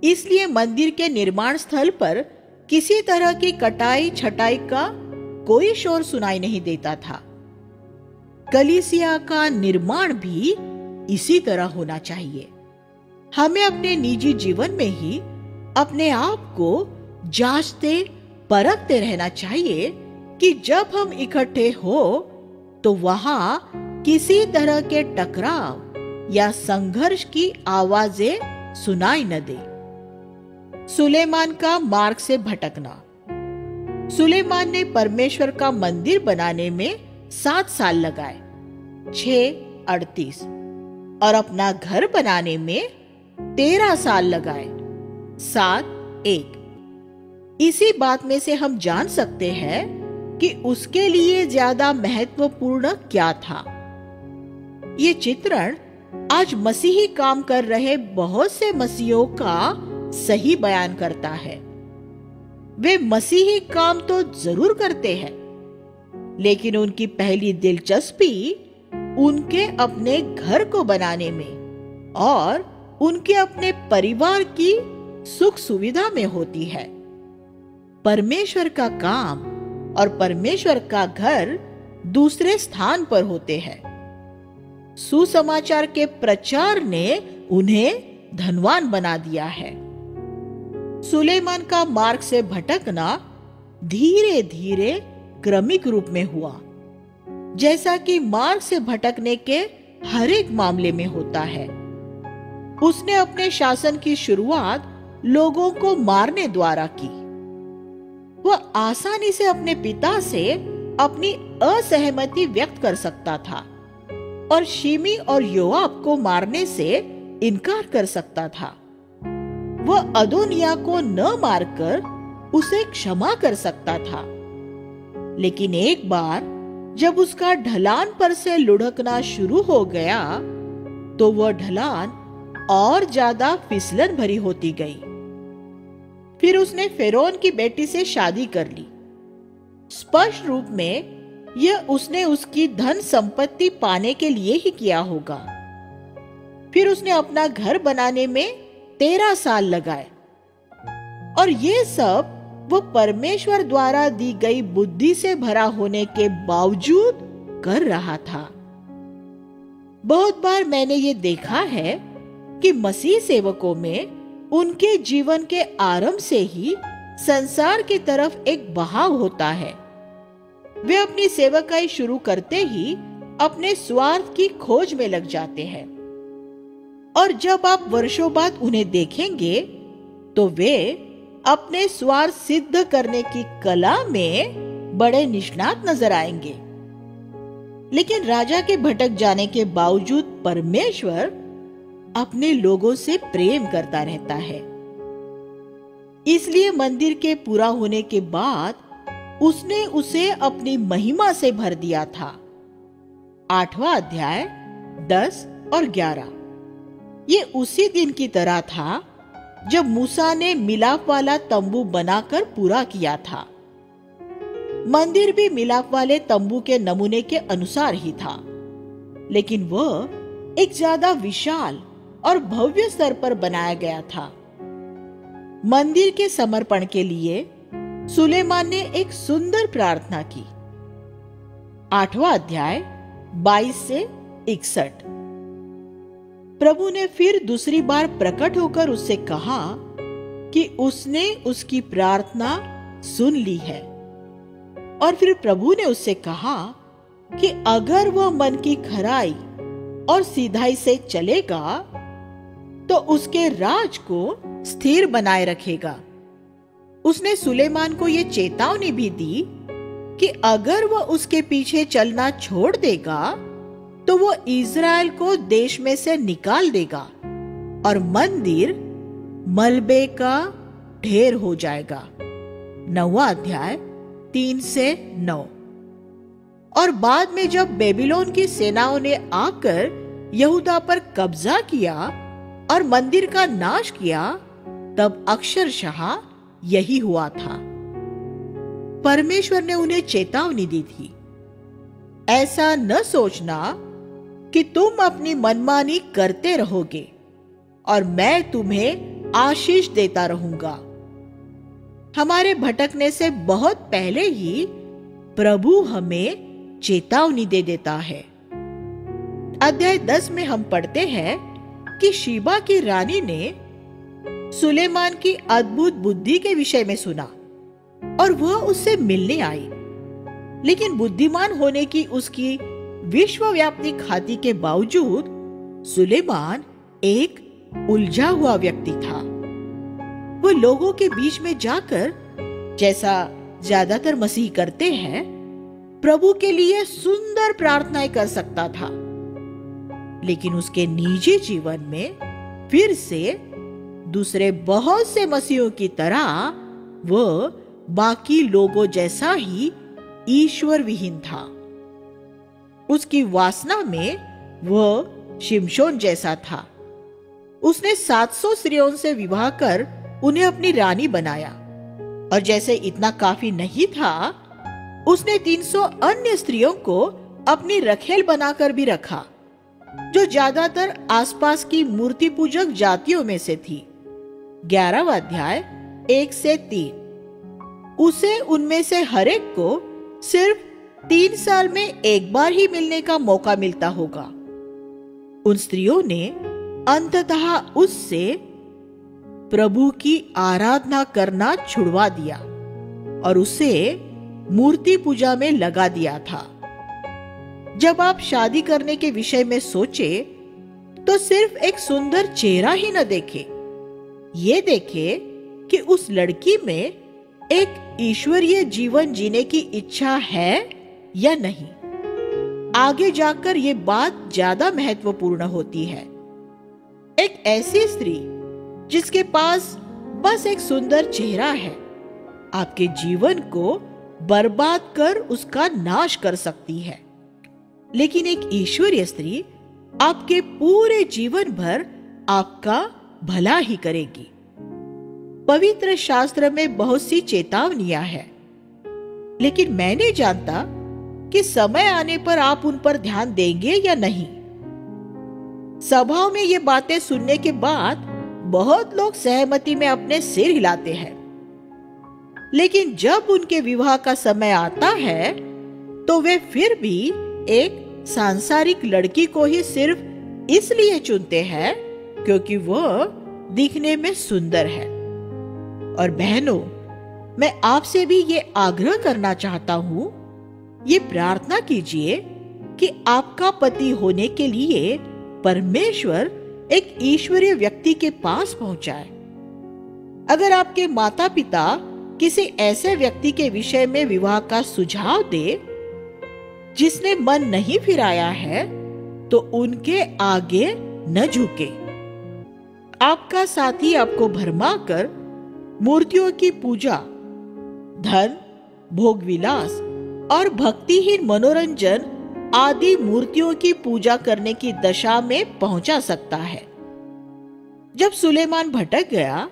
इसलिए मंदिर के निर्माण स्थल पर किसी तरह की कटाई छटाई का कोई शोर सुनाई नहीं देता था। कलीसिया का निर्माण भी इसी तरह होना चाहिए। हमें अपने निजी जीवन में ही अपने आप को जांचते परखते रहना चाहिए कि जब हम इकट्ठे हो तो वहां किसी तरह के टकराव या संघर्ष की आवाजें सुनाई न दे। सुलेमान का मार्ग से भटकना। सुलेमान ने परमेश्वर का मंदिर बनाने में 7 साल लगाए, 6:38, और अपना घर बनाने में 13 साल लगाए, 7:1। इसी बात में से हम जान सकते हैं कि उसके लिए ज्यादा महत्वपूर्ण क्या था। ये चित्रण आज मसीही काम कर रहे बहुत से मसीहियों का सही बयान करता है। वे मसीही काम तो जरूर करते हैं, लेकिन उनकी पहली दिलचस्पी उनके अपने घर को बनाने में और उनके अपने परिवार की सुख सुविधा में होती है। परमेश्वर का काम और परमेश्वर का घर दूसरे स्थान पर होते हैं। सुसमाचार के प्रचार ने उन्हें धनवान बना दिया है। सुलेमान का मार्ग से भटकना धीरे धीरे क्रमिक रूप में हुआ, जैसा कि मार्ग से भटकने के हर एक मामले में होता है। उसने अपने शासन की शुरुआत लोगों को मारने द्वारा की। वह आसानी से अपने पिता से अपनी असहमति व्यक्त कर सकता था और शिमी और योआब को मारने से इनकार कर सकता था। वह अदोनिया को न मारकर उसे क्षमा कर सकता था, लेकिन एक बार जब उसका ढलान पर से लुढ़कना शुरू हो गया तो वह ढलान और ज्यादा फिसलन भरी होती गई। फिर उसने फिरौन की बेटी से शादी कर ली। स्पष्ट रूप में यह उसने उसकी धन संपत्ति पाने के लिए ही किया होगा। फिर उसने अपना घर बनाने में 13 साल लगाए, और ये सब वो परमेश्वर द्वारा दी गई बुद्धि से भरा होने के बावजूद कर रहा था। बहुत बार मैंने ये देखा है कि मसीह सेवकों में उनके जीवन के आरंभ से ही संसार की तरफ एक बहाव होता है। वे अपनी सेवकाई शुरू करते ही अपने स्वार्थ की खोज में लग जाते हैं, और जब आप वर्षों बाद उन्हें देखेंगे तो वे अपने स्वार्थ सिद्ध करने की कला में बड़े निष्णात नजर आएंगे। लेकिन राजा के भटक जाने के बावजूद परमेश्वर अपने लोगों से प्रेम करता रहता है। इसलिए मंदिर के पूरा होने के बाद उसने उसे अपनी महिमा से भर दिया था। 8वां अध्याय 10 और 11। ये उसी दिन की तरह था जब मूसा ने मिलाप वाला तंबू बनाकर पूरा किया था। मंदिर भी मिलाप वाले तंबू के नमूने के अनुसार ही था, लेकिन वह एक ज्यादा विशाल और भव्य स्तर पर बनाया गया था। मंदिर के समर्पण के लिए सुलेमान ने एक सुंदर प्रार्थना की। 8वां अध्याय 22 से 61। प्रभु ने फिर दूसरी बार प्रकट होकर उससे कहा कि उसने उसकी प्रार्थना सुन ली है। और फिर प्रभु ने उससे कहा कि अगर वह मन की खराई और सीधाई से चलेगा तो उसके राज को स्थिर बनाए रखेगा। उसने सुलेमान को यह चेतावनी भी दी कि अगर वह उसके पीछे चलना छोड़ देगा तो वो इज़राइल को देश में से निकाल देगा और मंदिर मलबे का ढेर हो जाएगा। 9वां अध्याय 3 से 9। और बाद में जब बेबीलोन की सेनाओं ने आकर यहूदा पर कब्जा किया और मंदिर का नाश किया, तब अक्षरशः यही हुआ था। परमेश्वर ने उन्हें चेतावनी दी थी, ऐसा न सोचना कि तुम अपनी मनमानी करते रहोगे और मैं तुम्हें आशीष देता रहूंगा। हमारे भटकने से बहुत पहले ही प्रभु हमें चेतावनी दे देता है। अध्याय 10 में हम पढ़ते हैं कि शीबा की रानी ने सुलेमान की अद्भुत बुद्धि के विषय में सुना और वह उससे मिलने आई। लेकिन बुद्धिमान होने की उसकी विश्वव्यापी ख्याति के बावजूद सुलेमान एक उलझा हुआ व्यक्ति था। वह लोगों के बीच में जाकर, जैसा ज्यादातर मसीह करते हैं, प्रभु के लिए सुंदर प्रार्थनाएं कर सकता था, लेकिन उसके निजी जीवन में फिर से दूसरे बहुत से मसीहों की तरह वह बाकी लोगों जैसा ही ईश्वर विहीन था। उसकी वासना में वह शिमशोन जैसा था। उसने 700 स्त्रियों से विवाह कर उन्हें अपनी रानी बनाया, और जैसे इतना काफी नहीं था, उसने 300 अन्य स्त्रियों को अपनी रखेल बनाकर भी रखा, जो ज्यादातर आसपास की मूर्ति पूजक जातियों में से थी। 11वां अध्याय 1 से 3। उसे उनमें से हर एक को सिर्फ 3 साल में एक बार ही मिलने का मौका मिलता होगा। उन स्त्रियों ने अंततः उससे प्रभु की आराधना करना छुड़वा दिया और उसे मूर्ति पूजा में लगा दिया था। जब आप शादी करने के विषय में सोचे तो सिर्फ एक सुंदर चेहरा ही न देखे, ये देखे कि उस लड़की में एक ईश्वरीय जीवन जीने की इच्छा है या नहीं। आगे जाकर ये बात ज्यादा महत्वपूर्ण होती है। एक ऐसी स्त्री जिसके पास बस एक सुंदर चेहरा है, आपके जीवन को बर्बाद कर उसका नाश कर सकती है। लेकिन एक ईश्वरीय स्त्री आपके पूरे जीवन भर आपका भला ही करेगी। पवित्र शास्त्र में बहुत सी चेतावनियां हैं, लेकिन मैं नहीं जानता कि समय आने पर आप उन पर ध्यान देंगे या नहीं। सभाओं में ये बातें सुनने के बाद बहुत लोग सहमति में अपने सिर हिलाते हैं, लेकिन जब उनके विवाह का समय आता है तो वे फिर भी एक सांसारिक लड़की को ही सिर्फ इसलिए चुनते हैं क्योंकि वह दिखने में सुंदर है। और बहनों, मैं आपसे भी ये आग्रह करना चाहता हूं, ये प्रार्थना कीजिए कि आपका पति होने के लिए परमेश्वर एक ईश्वरीय व्यक्ति के पास पहुंचाए। अगर आपके माता पिता किसी ऐसे व्यक्ति के विषय में विवाह का सुझाव दे जिसने मन नहीं फिराया है, तो उनके आगे न झुके। आपका साथी आपको भरमाकर मूर्तियों की पूजा, धन, भोग विलास और भक्तिहीन मनोरंजन आदि मूर्तियों की पूजा करने की दशा में पहुंचा सकता है। जब सुलेमान भटक गया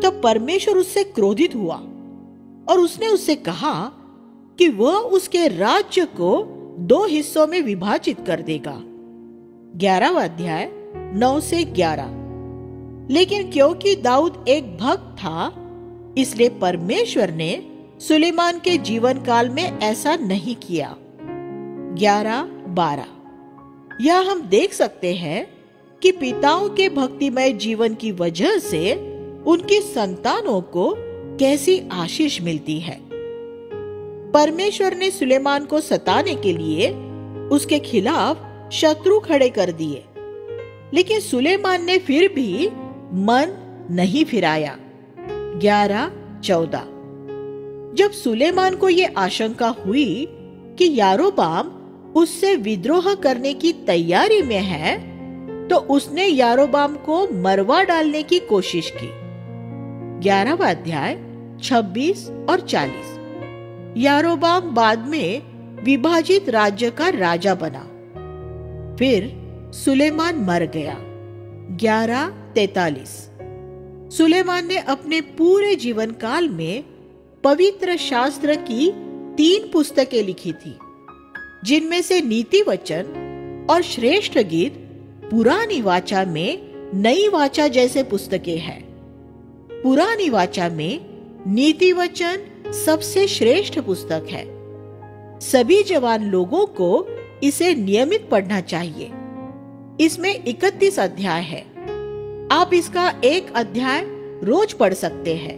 तो परमेश्वर उससे क्रोधित हुआ और उसने उससे कहा कि वह उसके राज्य को 2 हिस्सों में विभाजित कर देगा। 11वां अध्याय 9 से 11। लेकिन क्योंकि दाऊद एक भक्त था, इसलिए परमेश्वर ने सुलेमान के जीवन काल में ऐसा नहीं किया। 11-12। यह हम देख सकते हैं कि पिताओं के भक्तिमय जीवन की वजह से उनकी संतानों को कैसी आशीष मिलती है। परमेश्वर ने सुलेमान को सताने के लिए उसके खिलाफ शत्रु खड़े कर दिए, लेकिन सुलेमान ने फिर भी मन नहीं फिराया। 11-14। जब सुलेमान को यह आशंका हुई कि यारोबाम उससे विद्रोह करने की तैयारी में है, तो उसने यारोबाम को मरवा डालने की कोशिश की। 11वां अध्याय 26 और 40। यारोबाम बाद में विभाजित राज्य का राजा बना। फिर सुलेमान मर गया। 11:43। सुलेमान ने अपने पूरे जीवन काल में पवित्र शास्त्र की 3 पुस्तकें लिखी थी, जिनमें से नीति वचन और श्रेष्ठ गीत पुरानी वाचा में नई वाचा जैसे पुस्तकें हैं। पुरानी वाचा में नीति वचन सबसे श्रेष्ठ पुस्तक है। सभी जवान लोगों को इसे नियमित पढ़ना चाहिए। इसमें 31 अध्याय है। आप इसका एक अध्याय रोज पढ़ सकते हैं,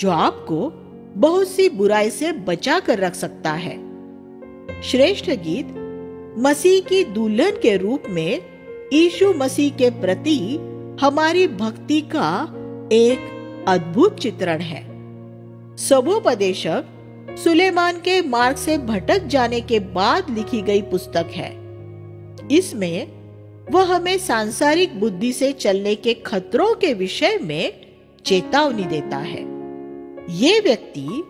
जो आपको बहुत सी बुराई से बचा कर रख सकता है। श्रेष्ठ गीत मसीह की दुल्हन के रूप में यीशु मसीह के प्रति हमारी भक्ति का एक अद्भुत चित्रण है। सबोपदेशक सुलेमान के मार्ग से भटक जाने के बाद लिखी गई पुस्तक है। इसमें वह हमें सांसारिक बुद्धि से चलने के खतरों के विषय में चेतावनी देता है। ये व्यक्ति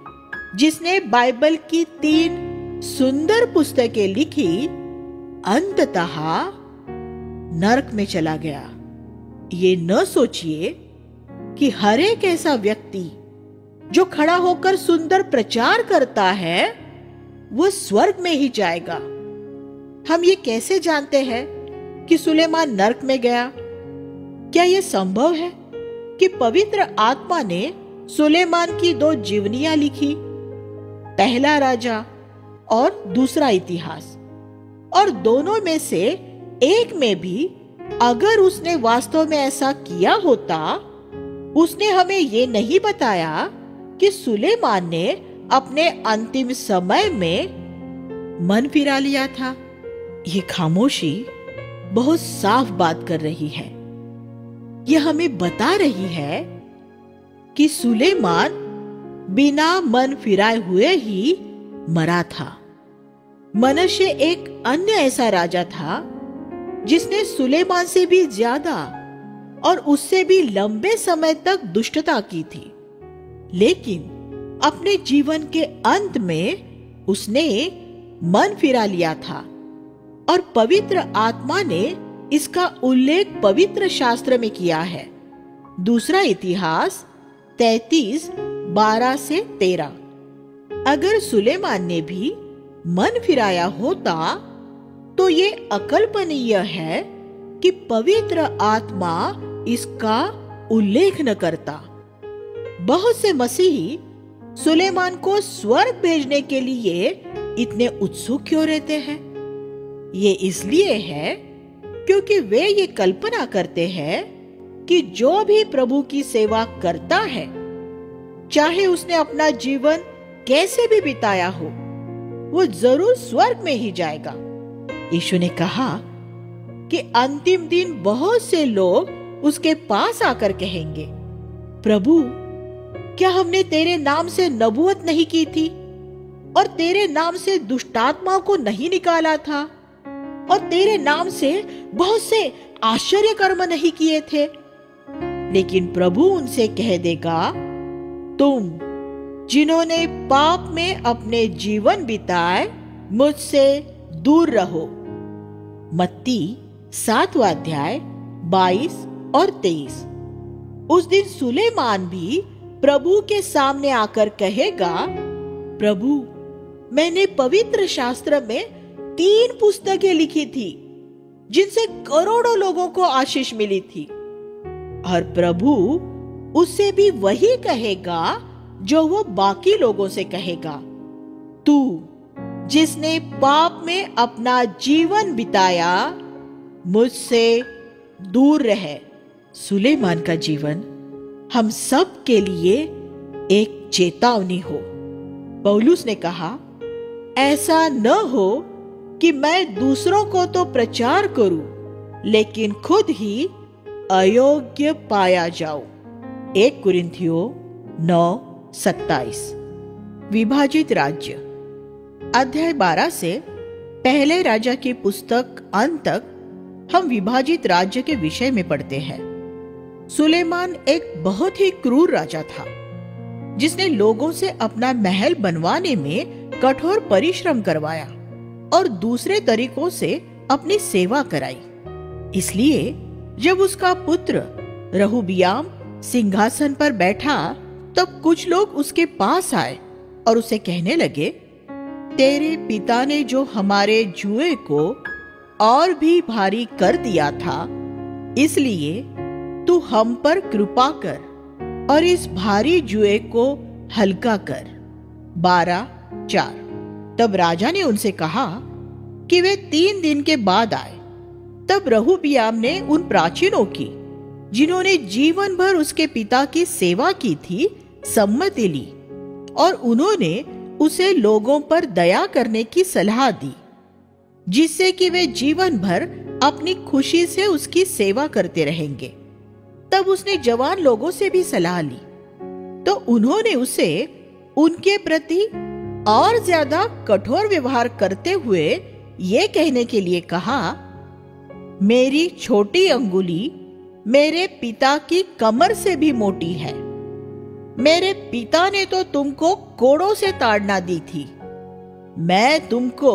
जिसने बाइबल की 3 सुंदर पुस्तकें लिखी, अंततः नरक में चला गया। ये न सोचिए कि हर एक ऐसा व्यक्ति जो खड़ा होकर सुंदर प्रचार करता है, वह स्वर्ग में ही जाएगा। हम ये कैसे जानते हैं कि सुलेमान नरक में गया? क्या यह संभव है कि पवित्र आत्मा ने सुलेमान की 2 जीवनियां लिखी, पहला राजा और दूसरा इतिहास, और दोनों में से एक में भी अगर उसने वास्तव में ऐसा किया होता, उसने हमें ये नहीं बताया कि सुलेमान ने अपने अंतिम समय में मन फिरा लिया था। ये खामोशी बहुत साफ बात कर रही है। यह हमें बता रही है कि सुलेमान बिना मन फिराए हुए ही मरा था। मनश्शे एक अन्य ऐसा राजा था जिसने सुलेमान से भी ज्यादा और उससे भी लंबे समय तक दुष्टता की थी, लेकिन अपने जीवन के अंत में उसने मन फिरा लिया था और पवित्र आत्मा ने इसका उल्लेख पवित्र शास्त्र में किया है। दूसरा इतिहास 33:12 से 13। अगर सुलेमान ने भी मन फिराया होता तो ये अकल्पनीय है कि पवित्र आत्मा इसका उल्लेख न करता। बहुत से मसीही सुलेमान को स्वर्ग भेजने के लिए इतने उत्सुक क्यों रहते हैं? ये इसलिए है क्योंकि वे ये कल्पना करते हैं कि जो भी प्रभु की सेवा करता है, चाहे उसने अपना जीवन कैसे भी बिताया हो, वो जरूर स्वर्ग में ही जाएगा। यीशु ने कहा कि अंतिम दिन बहुत से लोग उसके पास आकर कहेंगे, प्रभु, क्या हमने तेरे नाम से नबूवत नहीं की थी और तेरे नाम से दुष्टात्मा को नहीं निकाला था और तेरे नाम से बहुत से आश्चर्य कर्म नहीं किए थे? लेकिन प्रभु उनसे कह देगा, तुम जिन्होंने पाप में अपने जीवन बिताए, मुझसे दूर रहो। मत्ती 7वां अध्याय 22 और 23। उस दिन सुलेमान भी प्रभु के सामने आकर कहेगा, प्रभु, मैंने पवित्र शास्त्र में 3 पुस्तकें लिखी थी जिनसे करोड़ों लोगों को आशीष मिली थी। और प्रभु उससे भी वही कहेगा जो वो बाकी लोगों से कहेगा, तू जिसने पाप में अपना जीवन बिताया, मुझसे दूर रहे। सुलेमान का जीवन हम सब के लिए एक चेतावनी हो। पौलुस ने कहा, ऐसा न हो कि मैं दूसरों को तो प्रचार करूं, लेकिन खुद ही अयोग्य पाया जाऊं। 1 कुरिन्थियों 9:27। विभाजित राज्य अध्याय 12 से पहले राजा की पुस्तक अंत तक हम विभाजित राज्य के विषय में पढ़ते हैं। सुलेमान एक बहुत ही क्रूर राजा था, जिसने लोगों से अपना महल बनवाने में कठोर परिश्रम करवाया और दूसरे तरीकों से अपनी सेवा कराई। इसलिए जब उसका पुत्र रहूबियाम सिंहासन पर बैठा, तब कुछ लोग उसके पास आए और उसे कहने लगे, तेरे पिता ने जो हमारे जुए को और भी भारी कर दिया था, इसलिए तू हम पर कृपा कर और इस भारी जुए को हल्का कर। 12:4। तब राजा ने उनसे कहा कि वे 3 दिन के बाद आए। तब रहूबियाम ने उन प्राचीनों की, जिन्होंने जीवन भर उसके पिता की सेवा की थी, सम्मति ली और उन्होंने उसे लोगों पर दया करने की सलाह दी, जिससे कि वे जीवन भर अपनी खुशी से उसकी सेवा करते रहेंगे। तब उसने जवान लोगों से भी सलाह ली, तो उन्होंने उसे उनके प्रति और ज्यादा कठोर व्यवहार करते हुए ये कहने के लिए कहा, मेरी छोटी अंगुली मेरे पिता की कमर से भी मोटी है। मेरे पिता ने तो तुमको कोड़ों से ताड़ना दी थी, मैं तुमको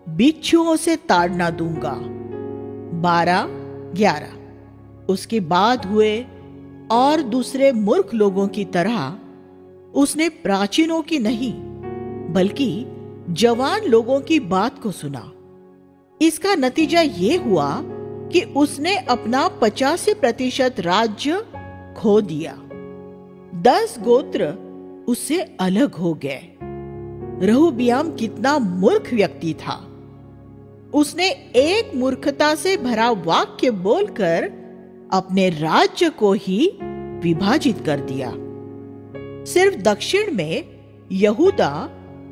बिच्छुओं से ताड़ना दूंगा। 12:11। उसके बाद हुए और दूसरे मूर्ख लोगों की तरह उसने प्राचीनों की नहीं, बल्कि जवान लोगों की बात को सुना। इसका नतीजा ये हुआ कि उसने अपना 85% राज्य खो दिया। 10 गोत्र उससे अलग हो गए। रहूबियाम कितना मूर्ख व्यक्ति था। उसने एक मूर्खता से भरा वाक्य बोलकर अपने राज्य को ही विभाजित कर दिया। सिर्फ दक्षिण में यहूदा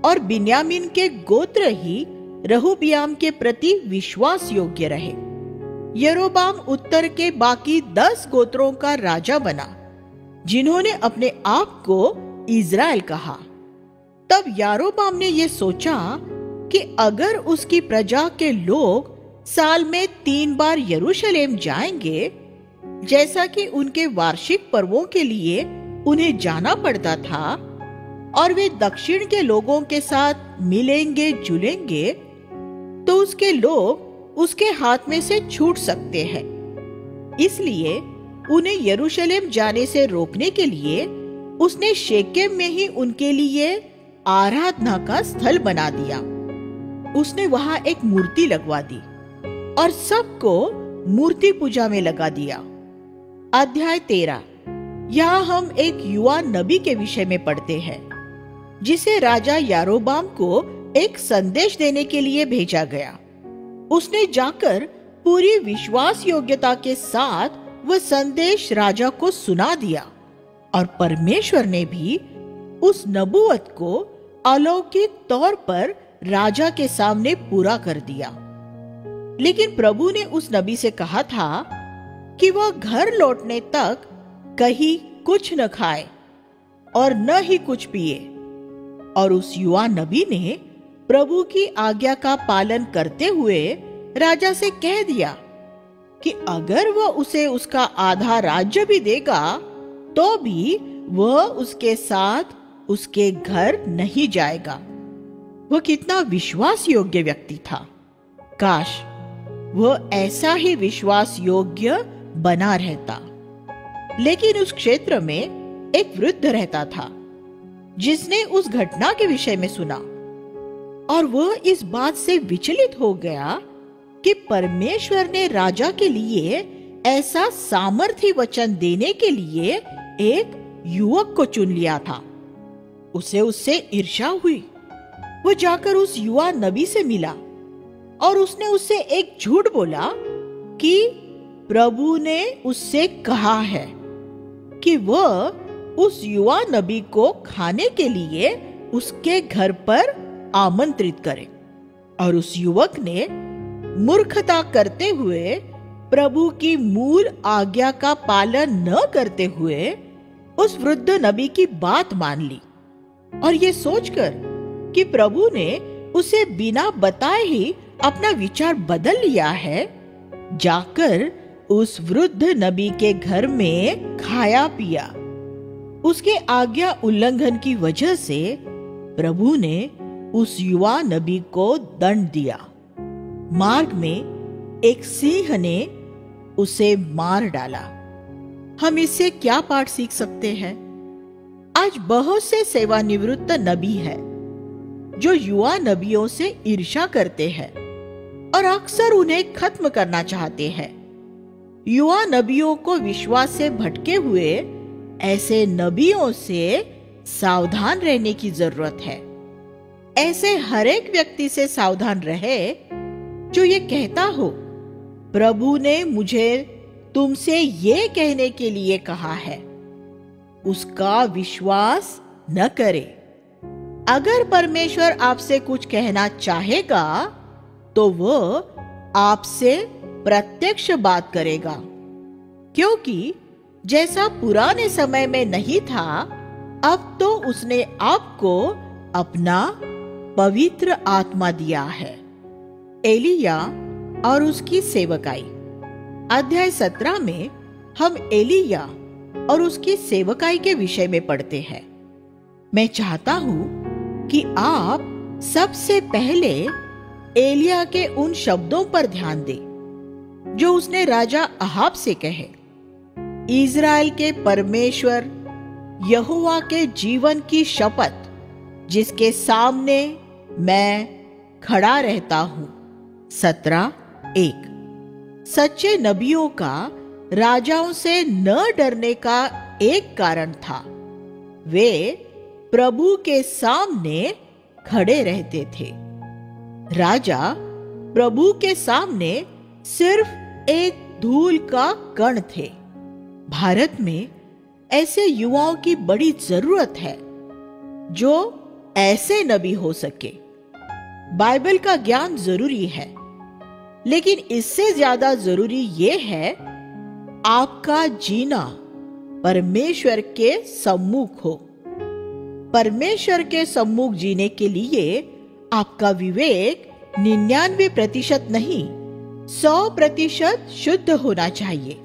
और बिन्यामीन के गोत्र ही रहूबियाम के प्रति विश्वास योग्य रहे। यरोबाम उत्तर के बाकी 10 गोत्रों का राजा बना, जिन्होंने अपने आप को इज़राइल कहा। तब यारोबाम ने यह सोचा कि अगर उसकी प्रजा के लोग साल में 3 बार यरूशलेम जाएंगे, जैसा कि उनके वार्षिक पर्वों के लिए उन्हें जाना पड़ता था, और वे दक्षिण के लोगों के साथ मिलेंगे जुलेंगे, तो उसके लोग उसके हाथ में से छूट सकते हैं। इसलिए उन्हें यरूशलेम जाने से रोकने के लिए उसने शेकेम में ही उनके लिए आराधना का स्थल बना दिया। उसने वहां एक मूर्ति लगवा दी और सबको मूर्ति पूजा में लगा दिया। अध्याय 13। यहाँ हम एक युवा नबी के विषय में पढ़ते हैं, जिसे राजा यारोबाम को एक संदेश देने के लिए भेजा गया। उसने जाकर पूरी विश्वास योग्यता के साथ वह संदेश राजा को सुना दिया, और परमेश्वर ने भी उस नबूवत को अलौकिक तौर पर राजा के सामने पूरा कर दिया। लेकिन प्रभु ने उस नबी से कहा था कि वह घर लौटने तक कहीं कुछ न खाए और न ही कुछ पिए। और उस युवा नबी ने प्रभु की आज्ञा का पालन करते हुए राजा से कह दिया कि अगर वह उसे उसका आधा राज्य भी देगा, तो भी वह उसके साथ उसके घर नहीं जाएगा। वह कितना विश्वास योग्य व्यक्ति था। काश वह ऐसा ही विश्वास योग्य बना रहता। लेकिन उस क्षेत्र में एक वृद्ध रहता था, जिसने उस घटना के विषय में सुना, और वह इस बात से विचलित हो गया कि परमेश्वर ने राजा के लिए ऐसा सामर्थी वचन देने के लिए एक युवक को चुन लिया था। उसे उससे ईर्ष्या हुई। वह जाकर उस युवा नबी से मिला और उसने उससे एक झूठ बोला कि प्रभु ने उससे कहा है कि वह उस युवा नबी को खाने के लिए उसके घर पर आमंत्रित करे। और उस युवक ने मूर्खता करते हुए, प्रभु की मूल आज्ञा का पालन न करते हुए, उस वृद्ध नबी की बात मान ली, और ये सोचकर कि प्रभु ने उसे बिना बताए ही अपना विचार बदल लिया है, जाकर उस वृद्ध नबी के घर में खाया पिया। उसके आज्ञा उल्लंघन की वजह से प्रभु ने उस युवा नबी को दंड दिया। मार्ग में एक सिंह ने उसे मार डाला। हम इससे क्या पाठ सीख सकते हैं? आज बहुत से सेवानिवृत्त नबी हैं जो युवा नबियों से ईर्ष्या करते हैं और अक्सर उन्हें खत्म करना चाहते हैं। युवा नबियों को विश्वास से भटके हुए ऐसे नबियों से सावधान रहने की जरूरत है। ऐसे हर एक व्यक्ति से सावधान रहे जो ये कहता हो, प्रभु ने मुझे तुमसे ये कहने के लिए कहा है। उसका विश्वास न करे। अगर परमेश्वर आपसे कुछ कहना चाहेगा तो वह आपसे प्रत्यक्ष बात करेगा, क्योंकि जैसा पुराने समय में नहीं था, अब तो उसने आपको अपना पवित्र आत्मा दिया है। एलिया और उसकी सेवकाई। अध्याय 17 में हम एलिया और उसकी सेवकाई के विषय में पढ़ते हैं। मैं चाहता हूं कि आप सबसे पहले एलिया के उन शब्दों पर ध्यान दें जो उसने राजा अहाब से कहे। इज़राइल के परमेश्वर यहोवा के जीवन की शपथ जिसके सामने मैं खड़ा रहता हूं। 17:1। सच्चे नबियों का राजाओं से न डरने का एक कारण था, वे प्रभु के सामने खड़े रहते थे। राजा प्रभु के सामने सिर्फ एक धूल का कण थे। भारत में ऐसे युवाओं की बड़ी जरूरत है जो ऐसे नबी हो सके। बाइबल का ज्ञान जरूरी है, लेकिन इससे ज्यादा जरूरी यह है आपका जीना परमेश्वर के सम्मुख हो। परमेश्वर के सम्मुख जीने के लिए आपका विवेक 99% नहीं, 100% शुद्ध होना चाहिए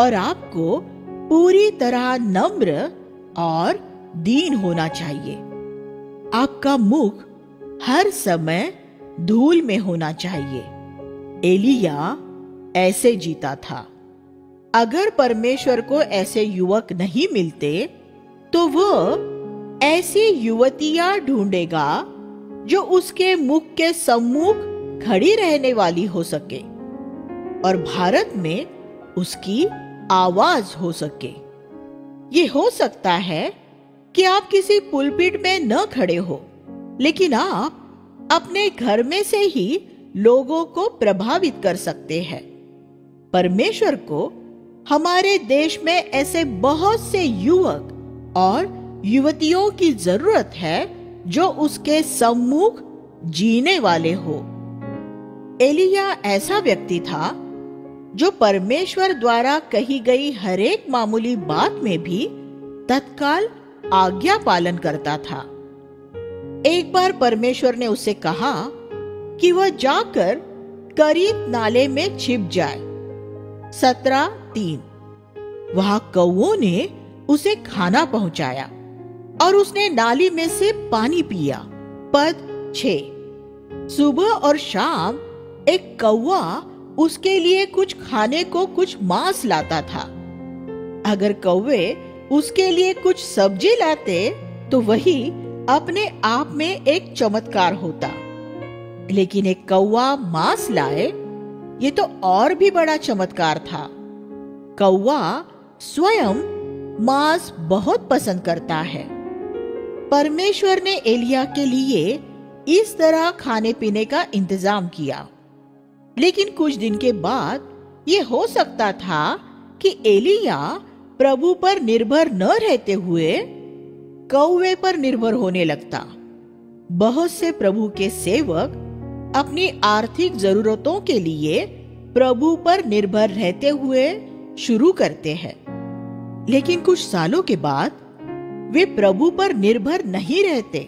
और आपको पूरी तरह नम्र और दीन होना चाहिए। आपका मुख हर समय धूल में होना चाहिए। एलिया ऐसे जीता था। अगर परमेश्वर को ऐसे युवक नहीं मिलते तो वह ऐसी युवतियां ढूंढेगा जो उसके मुख के सम्मुख खड़ी रहने वाली हो सके और भारत में उसकी आवाज हो सके। ये हो सकता है कि आप किसी पुलपिट में न खड़े हो, लेकिन आप अपने घर में से ही लोगों को प्रभावित कर सकते हैं। परमेश्वर को हमारे देश में ऐसे बहुत से युवक और युवतियों की जरूरत है जो उसके सम्मुख जीने वाले हो। एलिया ऐसा व्यक्ति था जो परमेश्वर द्वारा कही गई हर एक मामूली बात में भी तत्काल आज्ञा पालन करता था। एक बार परमेश्वर ने उसे कहा कि वह जाकर करीत नाले में छिप जाए। 17:3। वहां कौओं ने उसे खाना पहुंचाया और उसने नाली में से पानी पिया। पद 6। सुबह और शाम एक कौवा उसके लिए कुछ खाने को कुछ मांस लाता था। अगर कौवे उसके लिए कुछ सब्जी लाते तो वही अपने आप में एक चमत्कार होता, लेकिन एक कौवा मांस लाए ये तो और भी बड़ा चमत्कार था। कौवा स्वयं मांस बहुत पसंद करता है। परमेश्वर ने एलिया के लिए इस तरह खाने पीने का इंतजाम किया, लेकिन कुछ दिन के बाद ये हो सकता था कि एलिया प्रभु पर निर्भर न रहते हुए कौवे पर निर्भर होने लगता। बहुत से प्रभु के सेवक अपनी आर्थिक जरूरतों के लिए प्रभु पर निर्भर रहते हुए शुरू करते हैं, लेकिन कुछ सालों के बाद वे प्रभु पर निर्भर नहीं रहते,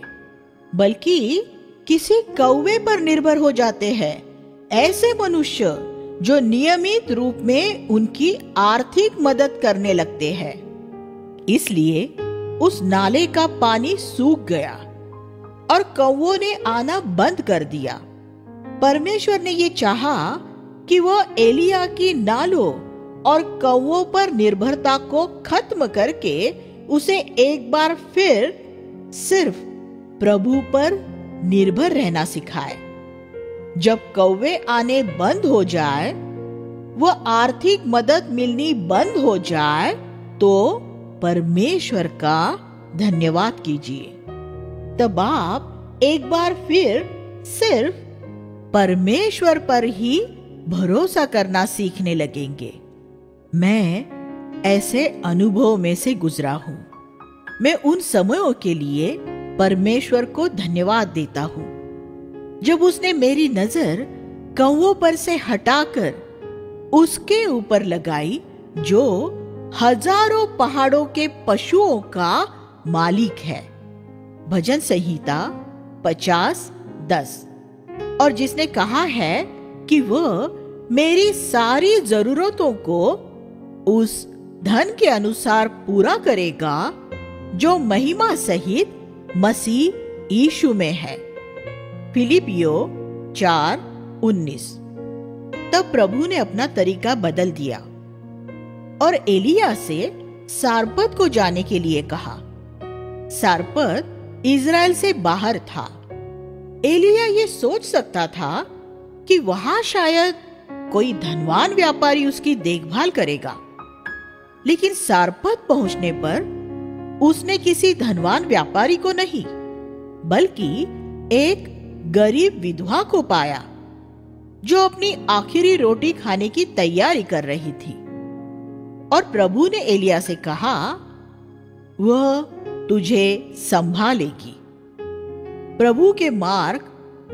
बल्कि किसी कौवे पर निर्भर हो जाते हैं। ऐसे मनुष्य जो नियमित रूप में उनकी आर्थिक मदद करने लगते हैं। इसलिए उस नाले का पानी सूख गया और कौवों ने आना बंद कर दिया। परमेश्वर ने ये चाहा कि वह एलिया की नालों और कौवों पर निर्भरता को खत्म करके उसे एक बार फिर सिर्फ प्रभु पर निर्भर रहना सिखाए। जब कौवे आने बंद हो जाए, वह आर्थिक मदद मिलनी बंद हो जाए, तो परमेश्वर का धन्यवाद कीजिए। तब आप एक बार फिर सिर्फ परमेश्वर पर ही भरोसा करना सीखने लगेंगे। मैं ऐसे अनुभव में से गुजरा हूं। मैं उन समयों के लिए परमेश्वर को धन्यवाद देता हूं जब उसने मेरी नजर कौवों पर से हटाकर उसके ऊपर लगाई, जो हजारों पहाड़ों के पशुओं का मालिक है। भजन संहिता 50:10। और जिसने कहा है कि वह मेरी सारी जरूरतों को उस धन के अनुसार पूरा करेगा जो महिमा सहित मसीह यीशु में है। फिलिपियों 4:19। तब प्रभु ने अपना तरीका बदल दिया और एलिया से सारपत को जाने के लिए कहा। सारपत इज़राइल से बाहर था। एलिया ये सोच सकता था कि वहां शायद कोई धनवान व्यापारी उसकी देखभाल करेगा, लेकिन सारपत पहुंचने पर उसने किसी धनवान व्यापारी को नहीं, बल्कि एक गरीब विधवा को पाया जो अपनी आखिरी रोटी खाने की तैयारी कर रही थी। और प्रभु ने एलिया से कहा, वह तुझे संभालेगी। प्रभु के मार्ग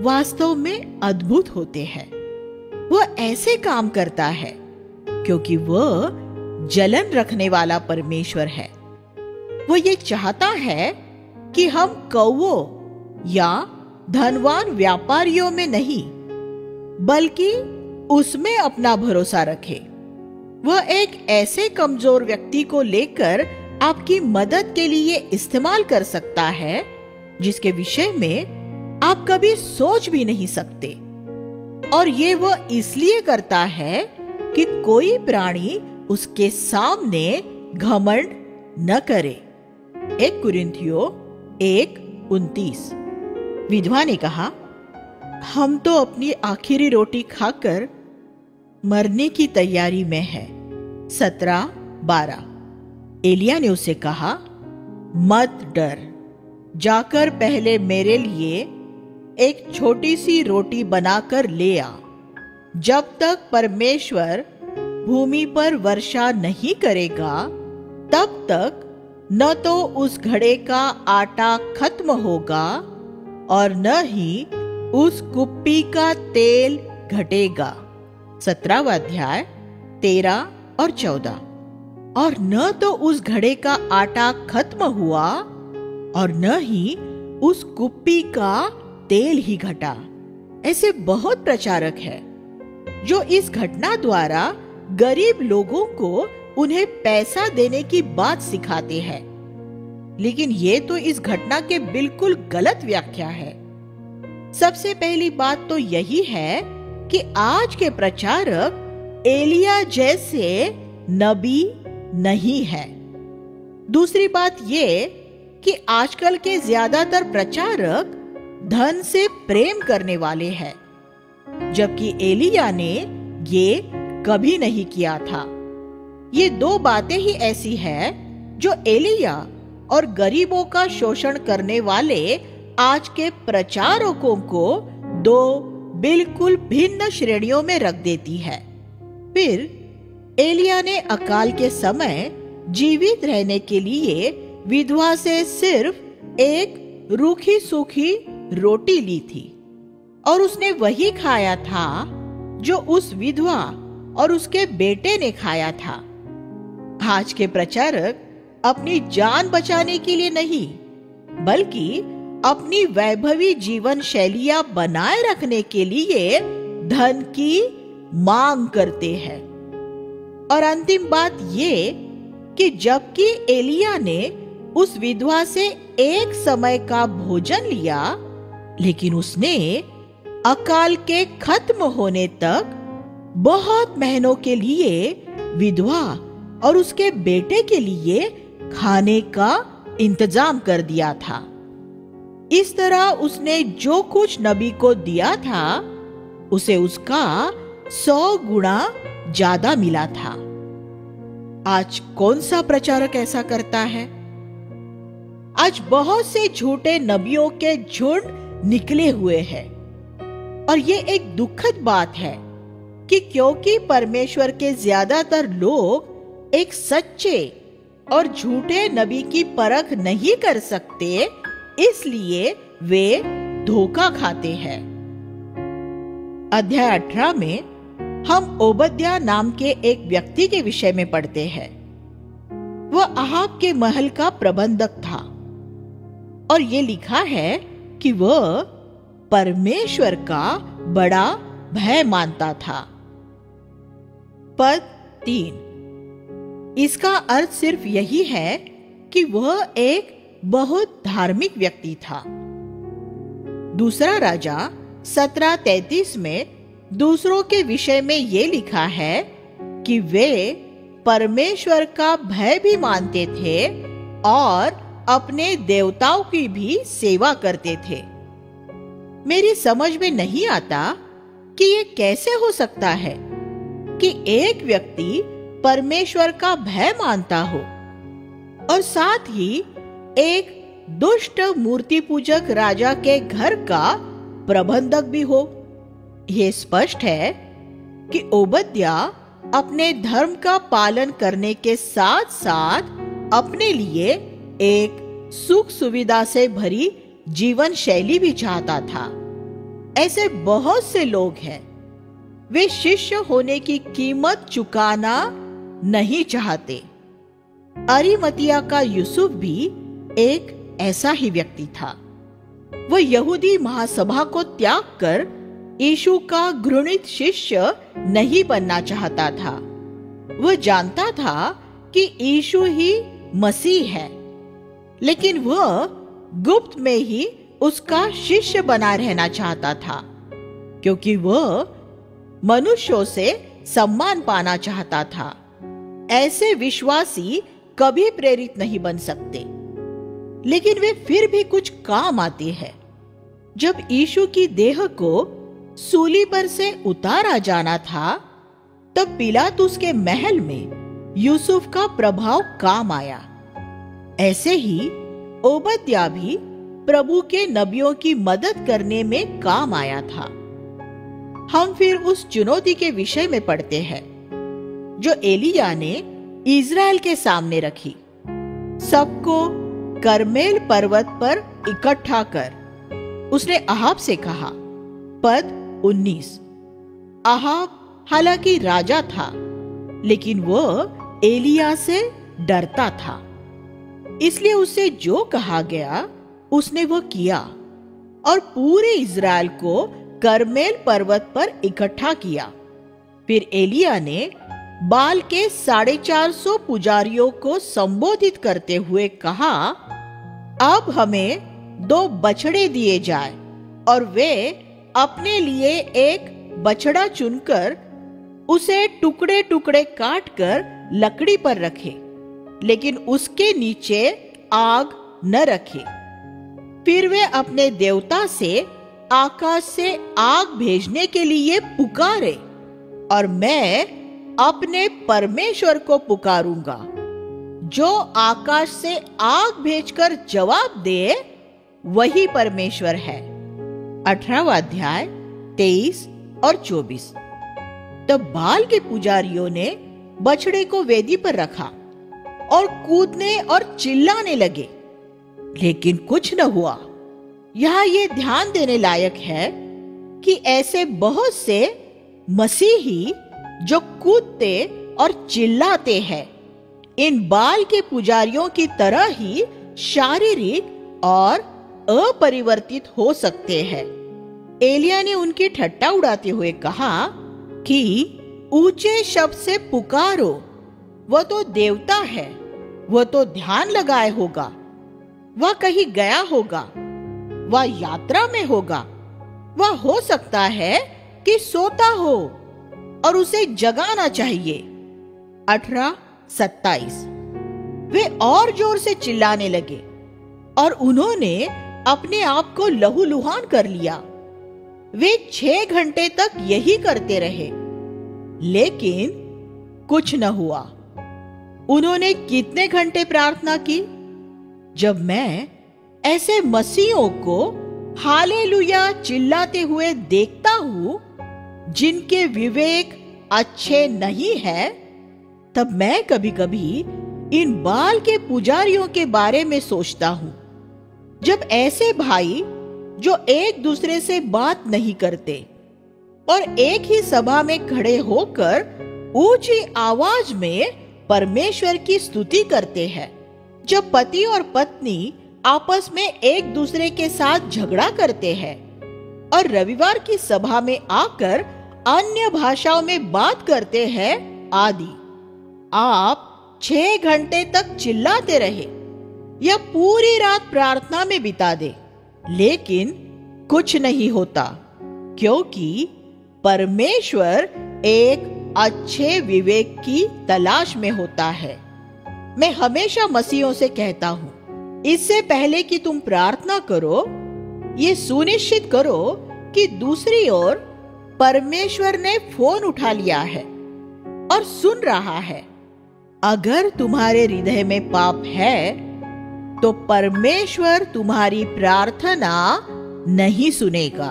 वास्तव में अद्भुत होते हैं। वह ऐसे काम करता है क्योंकि वह जलन रखने वाला परमेश्वर है। वो ये चाहता है कि हम कौवों या धनवान व्यापारियों में नहीं, बल्कि उसमें अपना भरोसा रखे। वह एक ऐसे कमजोर व्यक्ति को लेकर आपकी मदद के लिए इस्तेमाल कर सकता है जिसके विषय में आप कभी सोच भी नहीं सकते। और ये वह इसलिए करता है कि कोई प्राणी उसके सामने घमंड न करे। 1 कुरिन्थियों 1:29। विधवा ने कहा, हम तो अपनी आखिरी रोटी खाकर मरने की तैयारी में है। 17:12। एलिया ने उसे कहा, मत डर, जाकर पहले मेरे लिए एक छोटी सी रोटी बनाकर ले आ। जब तक परमेश्वर भूमि पर वर्षा नहीं करेगा, तब तक न तो उस घड़े का आटा खत्म होगा और न ही उस कुप्पी का तेल घटेगा। 17वां अध्याय 13 और 14। और न तो उस घड़े का आटा खत्म हुआ और न ही उस कुप्पी का तेल ही घटा। ऐसे बहुत प्रचारक हैं जो इस घटना द्वारा गरीब लोगों को उन्हें पैसा देने की बात सिखाते हैं, लेकिन ये तो इस घटना के बिल्कुल गलत व्याख्या है। सबसे पहली बात तो यही है कि आज के प्रचारक एलिया जैसे नबी नहीं है। दूसरी बात ये कि आजकल के ज्यादातर प्रचारक धन से प्रेम करने वाले हैं, जबकि एलिया ने ये कभी नहीं किया था। ये दो बातें ही ऐसी हैं जो एलिया और गरीबों का शोषण करने वाले आज के प्रचारकों को दो बिल्कुल भिन्न श्रेणियों में रख देती है। फिर एलिया ने अकाल के समय जीवित रहने के लिए विधवा से सिर्फ एक रूखी सूखी रोटी ली थी और उसने वही खाया था जो उस विधवा और उसके बेटे ने खाया था। आज के प्रचारक अपनी जान बचाने के लिए नहीं, बल्कि अपनी वैभवी जीवन शैलियां बनाए रखने के लिए धन की मांग करते हैं। और अंतिम बात ये कि जबकि एलिया ने उस विधवा से एक समय का भोजन लिया, लेकिन उसने अकाल के खत्म होने तक बहुत महीनों के लिए विधवा और उसके बेटे के लिए खाने का इंतजाम कर दिया था। इस तरह उसने जो कुछ नबी को दिया था उसे उसका 100 गुना ज्यादा मिला था। आज कौन सा प्रचारक ऐसा करता है? आज बहुत से झूठे नबियों के झुंड निकले हुए हैं। और ये एक दुखद बात है कि क्योंकि परमेश्वर के ज्यादातर लोग एक सच्चे और झूठे नबी की परख नहीं कर सकते, इसलिए वे धोखा खाते हैं। अध्याय 18 में हम ओबद्या नाम के एक व्यक्ति के विषय में पढ़ते हैं। वह अहाब के महल का प्रबंधक था और ये लिखा है कि वह परमेश्वर का बड़ा भय मानता था। पद 3, इसका अर्थ सिर्फ यही है कि वह एक बहुत धार्मिक व्यक्ति था। दूसरा राजा 17:33 में दूसरों के विषय में ये लिखा है कि वे परमेश्वर का भय भी मानते थे और अपने देवताओं की भी सेवा करते थे। मेरी समझ में नहीं आता कि ये कैसे हो सकता है कि एक व्यक्ति परमेश्वर का भय मानता हो और साथ ही एक दुष्ट मूर्ति पूजक राजा के घर का प्रबंधक भी हो। यह स्पष्ट है कि ओबद्या अपने धर्म का पालन करने के साथ साथ अपने लिए एक सुख सुविधा से भरी जीवन शैली भी चाहता था। ऐसे बहुत से लोग हैं, वे शिष्य होने की कीमत चुकाना नहीं चाहते। अरिमतिया का यूसुफ भी एक ऐसा ही व्यक्ति था। वह यहूदी महासभा को त्याग कर यीशु का घृणित शिष्य नहीं बनना चाहता था। वह जानता था कि यीशु ही मसीह है, लेकिन वह गुप्त में ही उसका शिष्य बना रहना चाहता था, क्योंकि वह मनुष्यों से सम्मान पाना चाहता था। ऐसे विश्वासी कभी प्रेरित नहीं बन सकते, लेकिन वे फिर भी कुछ काम आते हैं। जब यीशु की देह को सूली पर से उतारा जाना था, तब पिलातुस के महल में यूसुफ का प्रभाव काम आया। ऐसे ही ओबद्या भी प्रभु के नबियों की मदद करने में काम आया था। हम फिर उस चुनौती के विषय में पढ़ते हैं जो एलिया ने इज़राइल के सामने रखी। सबको करमेल पर्वत पर इकट्ठा कर, उसने अहाब से कहा। पद 19, अहाब हालांकि राजा था, लेकिन वह एलिया से डरता था, इसलिए उसे जो कहा गया उसने वो किया और पूरे इज़राइल को करमेल पर्वत पर इकट्ठा किया। फिर एलिया ने बाल के 450 पुजारियों को संबोधित करते हुए कहा, अब हमें 2 बछड़े दिए जाए और वे अपने लिए एक बछड़ा चुनकर उसे टुकड़े टुकड़े काटकर लकड़ी पर रखे, लेकिन उसके नीचे आग न रखे। फिर वे अपने देवता से आकाश से आग भेजने के लिए पुकारे और मैं अपने परमेश्वर को पुकारूंगा, जो आकाश से आग भेजकर जवाब दे, वही परमेश्वर है। 18वां अध्याय 23 और 24। तब बाल के पुजारियों ने बछड़े को वेदी पर रखा और कूदने और चिल्लाने लगे, लेकिन कुछ न हुआ। यहाँ ये ध्यान देने लायक है कि ऐसे बहुत से मसीही जो कूदते और चिल्लाते हैं, इन बाल के पुजारियों की तरह ही शारीरिक और अपरिवर्तित हो सकते हैं। एलिया ने उनकी ठट्टा उड़ाते हुए कहा, कि ऊंचे शब्द से पुकारो, वह तो देवता है, वह तो ध्यान लगाए होगा, वह कहीं गया होगा, वह यात्रा में होगा, वह हो सकता है कि सोता हो और उसे जगाना चाहिए। 18:27। वे और जोर से चिल्लाने लगे और उन्होंने अपने आप को लहूलुहान कर लिया। वे 6 घंटे तक यही करते रहे, लेकिन कुछ न हुआ। उन्होंने कितने घंटे प्रार्थना की? जब मैं ऐसे मसीहों को हालेलुया चिल्लाते हुए देखता हूं जिनके विवेक अच्छे नहीं है, तब मैं कभी-कभी इन बाल के पुजारियों के बारे में सोचता हूं। जब ऐसे भाई जो एक दूसरे से बात नहीं करते और एक ही सभा में खड़े होकर ऊंची आवाज में परमेश्वर की स्तुति करते हैं, जब पति और पत्नी आपस में एक दूसरे के साथ झगड़ा करते हैं और रविवार की सभा में आकर अन्य भाषाओं में बात करते हैं आदि, आप 6 घंटे तक चिल्लाते रहे या पूरी रात प्रार्थना में बिता दे, लेकिन कुछ नहीं होता, क्योंकि परमेश्वर एक अच्छे विवेक की तलाश में होता है। मैं हमेशा मसीहों से कहता हूं, इससे पहले कि तुम प्रार्थना करो, ये सुनिश्चित करो कि दूसरी ओर परमेश्वर ने फोन उठा लिया है और सुन रहा है। अगर तुम्हारे हृदय में पाप है तो परमेश्वर तुम्हारी प्रार्थना नहीं सुनेगा।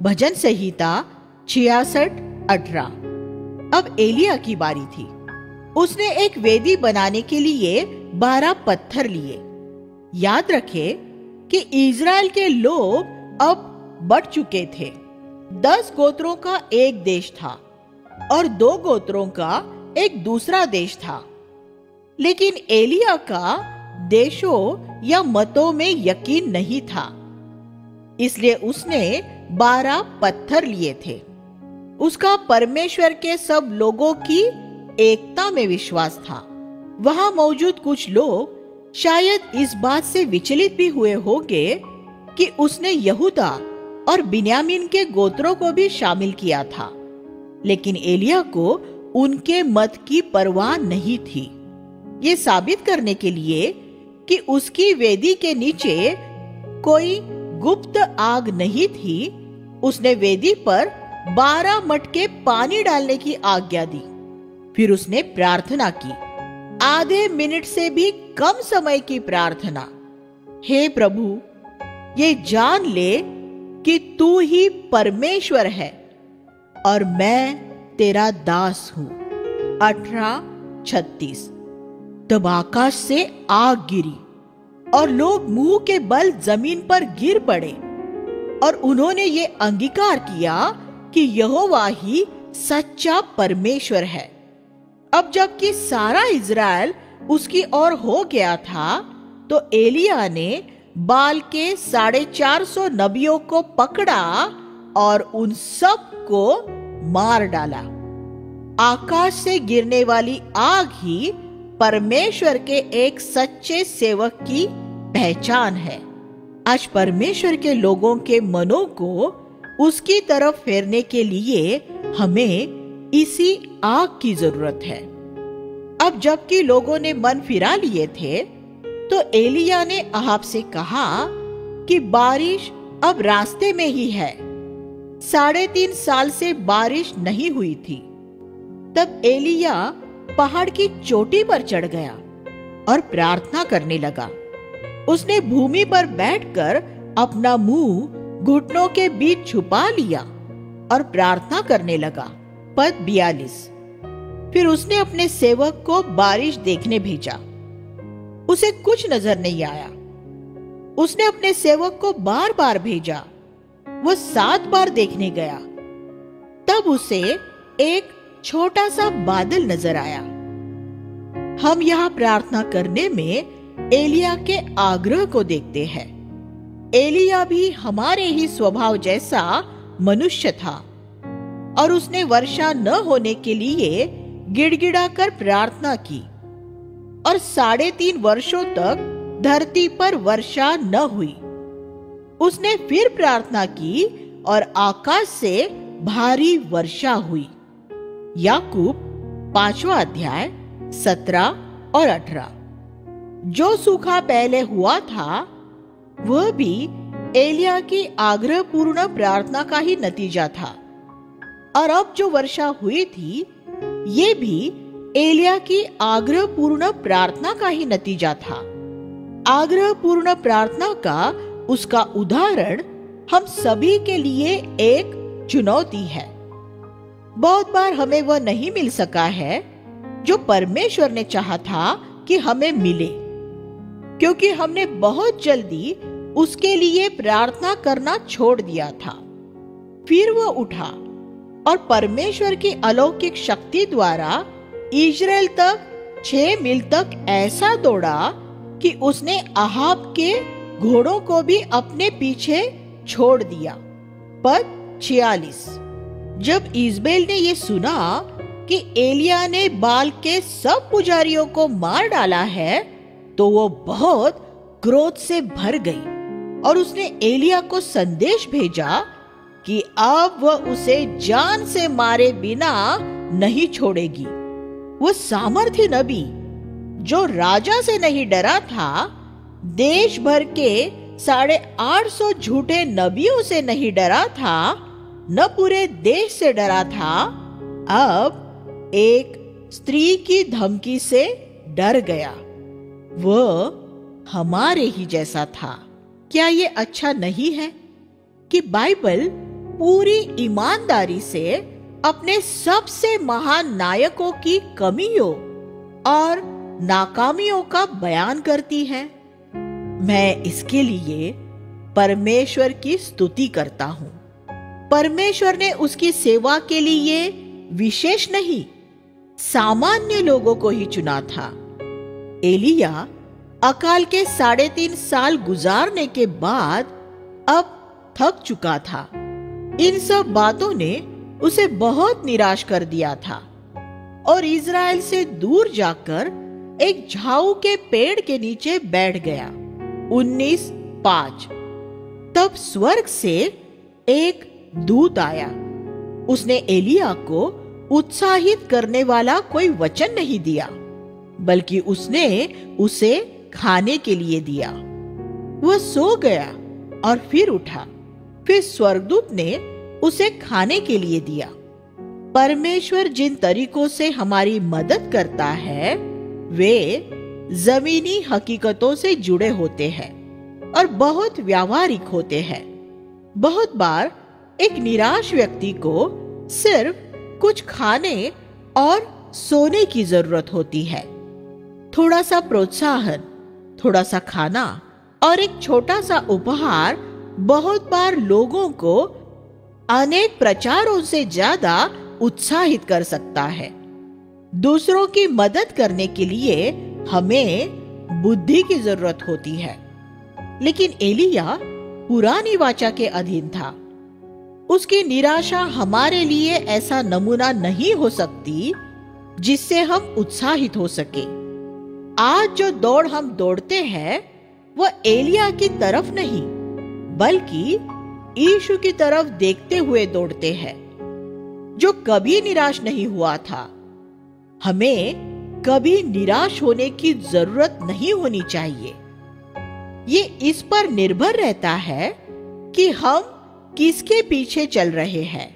भजन संहिता 66:18। अब एलिया की बारी थी। उसने एक वेदी बनाने के लिए 12 पत्थर लिए। याद रखे कि इज़राइल के लोग अब बढ़ चुके थे। 10 गोत्रों का एक देश था और 2 गोत्रों का एक दूसरा देश था, लेकिन एलिया का देशों या मतों में यकीन नहीं था, इसलिए उसने 12 पत्थर लिए थे। उसका परमेश्वर के सब लोगों की एकता में विश्वास था। वहां मौजूद कुछ लोग शायद इस बात से विचलित भी हुए होंगे कि उसने यहूदा और बिन्यामीन के गोत्रों को भी शामिल किया था, लेकिन एलिया को उनके मत की परवाह नहीं थी। ये साबित करने के लिए कि उसकी वेदी के नीचे कोई गुप्त आग नहीं थी, उसने वेदी पर 12 मटके पानी डालने की आज्ञा दी। फिर उसने प्रार्थना की, आधे मिनट से भी कम समय की प्रार्थना। हे प्रभु, ये जान ले कि तू ही परमेश्वर है और मैं तेरा दास हूं। 18:36। तब आकाश से आग गिरी और लोग मुंह के बल जमीन पर गिर पड़े और उन्होंने ये अंगीकार किया कि यहोवा ही सच्चा परमेश्वर है। अब जबकि सारा इज़राइल उसकी ओर हो गया था, तो एलिया ने बाल के 450 नबियों को पकड़ा और उन सब को मार डाला। आकाश से गिरने वाली आग ही परमेश्वर के एक सच्चे सेवक की पहचान है। आज परमेश्वर के लोगों के मनों को उसकी तरफ फेरने के लिए हमें इसी आग की जरूरत है। अब जबकि लोगों ने मन फिरा लिए थे, तो एलिया ने अहाब से कहा कि बारिश अब रास्ते में ही है। 3.5 साल से बारिश नहीं हुई थी। तब एलिया पहाड़ की चोटी पर चढ़ गया और प्रार्थना करने लगा। उसने भूमि पर बैठकर अपना मुंह घुटनों के बीच छुपा लिया और प्रार्थना करने लगा। पद 42। फिर उसने अपने सेवक को बारिश देखने भेजा। उसे कुछ नजर नहीं आया। उसने अपने सेवक को बार बार भेजा। वह 7 बार देखने गया। तब उसे एक छोटा सा बादल नजर आया। हम यहाँ प्रार्थना करने में एलिया के आग्रह को देखते हैं। एलिया भी हमारे ही स्वभाव जैसा मनुष्य था। और उसने वर्षा न होने के लिए गिड़गिड़ाकर प्रार्थना की और 3.5 वर्षों तक धरती पर वर्षा न हुई। उसने फिर प्रार्थना की और आकाश से भारी वर्षा हुई। याकूब 5वां अध्याय 17 और 18। जो सूखा पहले हुआ था वह भी एलिया की आग्रहपूर्ण प्रार्थना का ही नतीजा था, और अब जो वर्षा हुई थी ये भी एलिया की आग्रहपूर्ण प्रार्थना का ही नतीजा था। आग्रहपूर्ण प्रार्थना का उसका उदाहरण हम सभी के लिए एक चुनौती है। बहुत बार हमें वह नहीं मिल सका है जो परमेश्वर ने चाहा था कि हमें मिले, क्योंकि हमने बहुत जल्दी उसके लिए प्रार्थना करना छोड़ दिया था। फिर वह उठा और परमेश्वर की अलौकिक शक्ति द्वारा इजराइल तक 6 मील तक ऐसा दौड़ा कि उसने अहाब के घोड़ों को भी अपने पीछे छोड़ दिया। पद 46। जब इजबेल ने यह सुना कि एलिया ने बाल के सब पुजारियों को मार डाला है तो वो बहुत क्रोध से भर गई और उसने एलिया को संदेश भेजा कि अब वह उसे जान से मारे बिना नहीं छोड़ेगी। वह सामर्थी नबी जो राजा से नहीं डरा था, देश भर के 850 झूठे नबियों से नहीं डरा था, न पूरे देश से डरा था, अब एक स्त्री की धमकी से डर गया। वह हमारे ही जैसा था। क्या ये अच्छा नहीं है कि बाइबल पूरी ईमानदारी से अपने सबसे महान नायकों की कमियों और नाकामियों का बयान करती है? मैं इसके लिए परमेश्वर की स्तुति करता हूँ। परमेश्वर ने उसकी सेवा के लिए विशेष नहीं, सामान्य लोगों को ही चुना था। एलिया अकाल के 3.5 साल गुजारने के बाद अब थक चुका था। इन सब बातों ने उसे बहुत निराश कर दिया था और इज़राइल से दूर जाकर एक झाऊ के पेड़ के नीचे बैठ गया। 19:5। तब स्वर्ग से एक दूत आया। उसने एलिया को उत्साहित करने वाला कोई वचन नहीं दिया, बल्कि उसने उसे खाने के लिए दिया। वह सो गया और फिर उठा। फिर स्वर्गदूत ने उसे खाने के लिए दिया। परमेश्वर जिन तरीकों से हमारी मदद करता है वे जमीनी हकीकतों से जुड़े होते हैं और बहुत व्यावहारिक होते हैं। बहुत बार एक निराश व्यक्ति को सिर्फ कुछ खाने और सोने की जरूरत होती है। थोड़ा सा प्रोत्साहन, थोड़ा सा खाना और एक छोटा सा उपहार बहुत बार लोगों को अनेक प्रचारों से ज्यादा उत्साहित कर सकता है। दूसरों की मदद करने के लिए हमें बुद्धि की जरूरत होती है, लेकिन एलिया पुरानी वाचा के अधीन था। उसकी निराशा हमारे लिए ऐसा नमूना नहीं हो सकती जिससे हम उत्साहित हो सके। आज जो दौड़ हम दौड़ते हैं वह एलिया की तरफ नहीं, बल्कि यीशु की तरफ देखते हुए दौड़ते हैं, जो कभी निराश नहीं हुआ था। हमें कभी निराश होने की जरूरत नहीं होनी चाहिए। ये इस पर निर्भर रहता है कि हम किसके पीछे चल रहे हैं।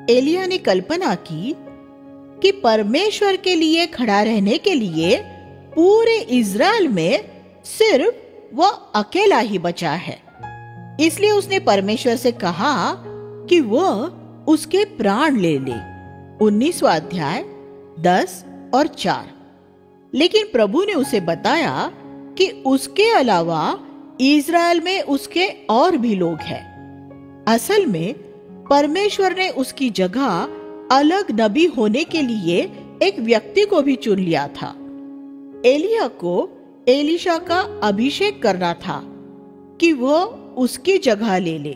एलिया ने कल्पना की कि परमेश्वर के लिए खड़ा रहने के लिए पूरे इज़राइल में सिर्फ वह अकेला ही बचा है। इसलिए उसने परमेश्वर से कहा कि वह उसके प्राण ले ले। 19वां अध्याय 10 और 4। लेकिन प्रभु ने उसे बताया कि उसके अलावा इज़राइल में उसके और भी लोग हैं। असल में परमेश्वर ने उसकी जगह अलग नबी होने के लिए एक व्यक्ति को भी चुन लिया था। एलिया को एलीशा का अभिषेक करना था कि वह उसकी जगह ले ले।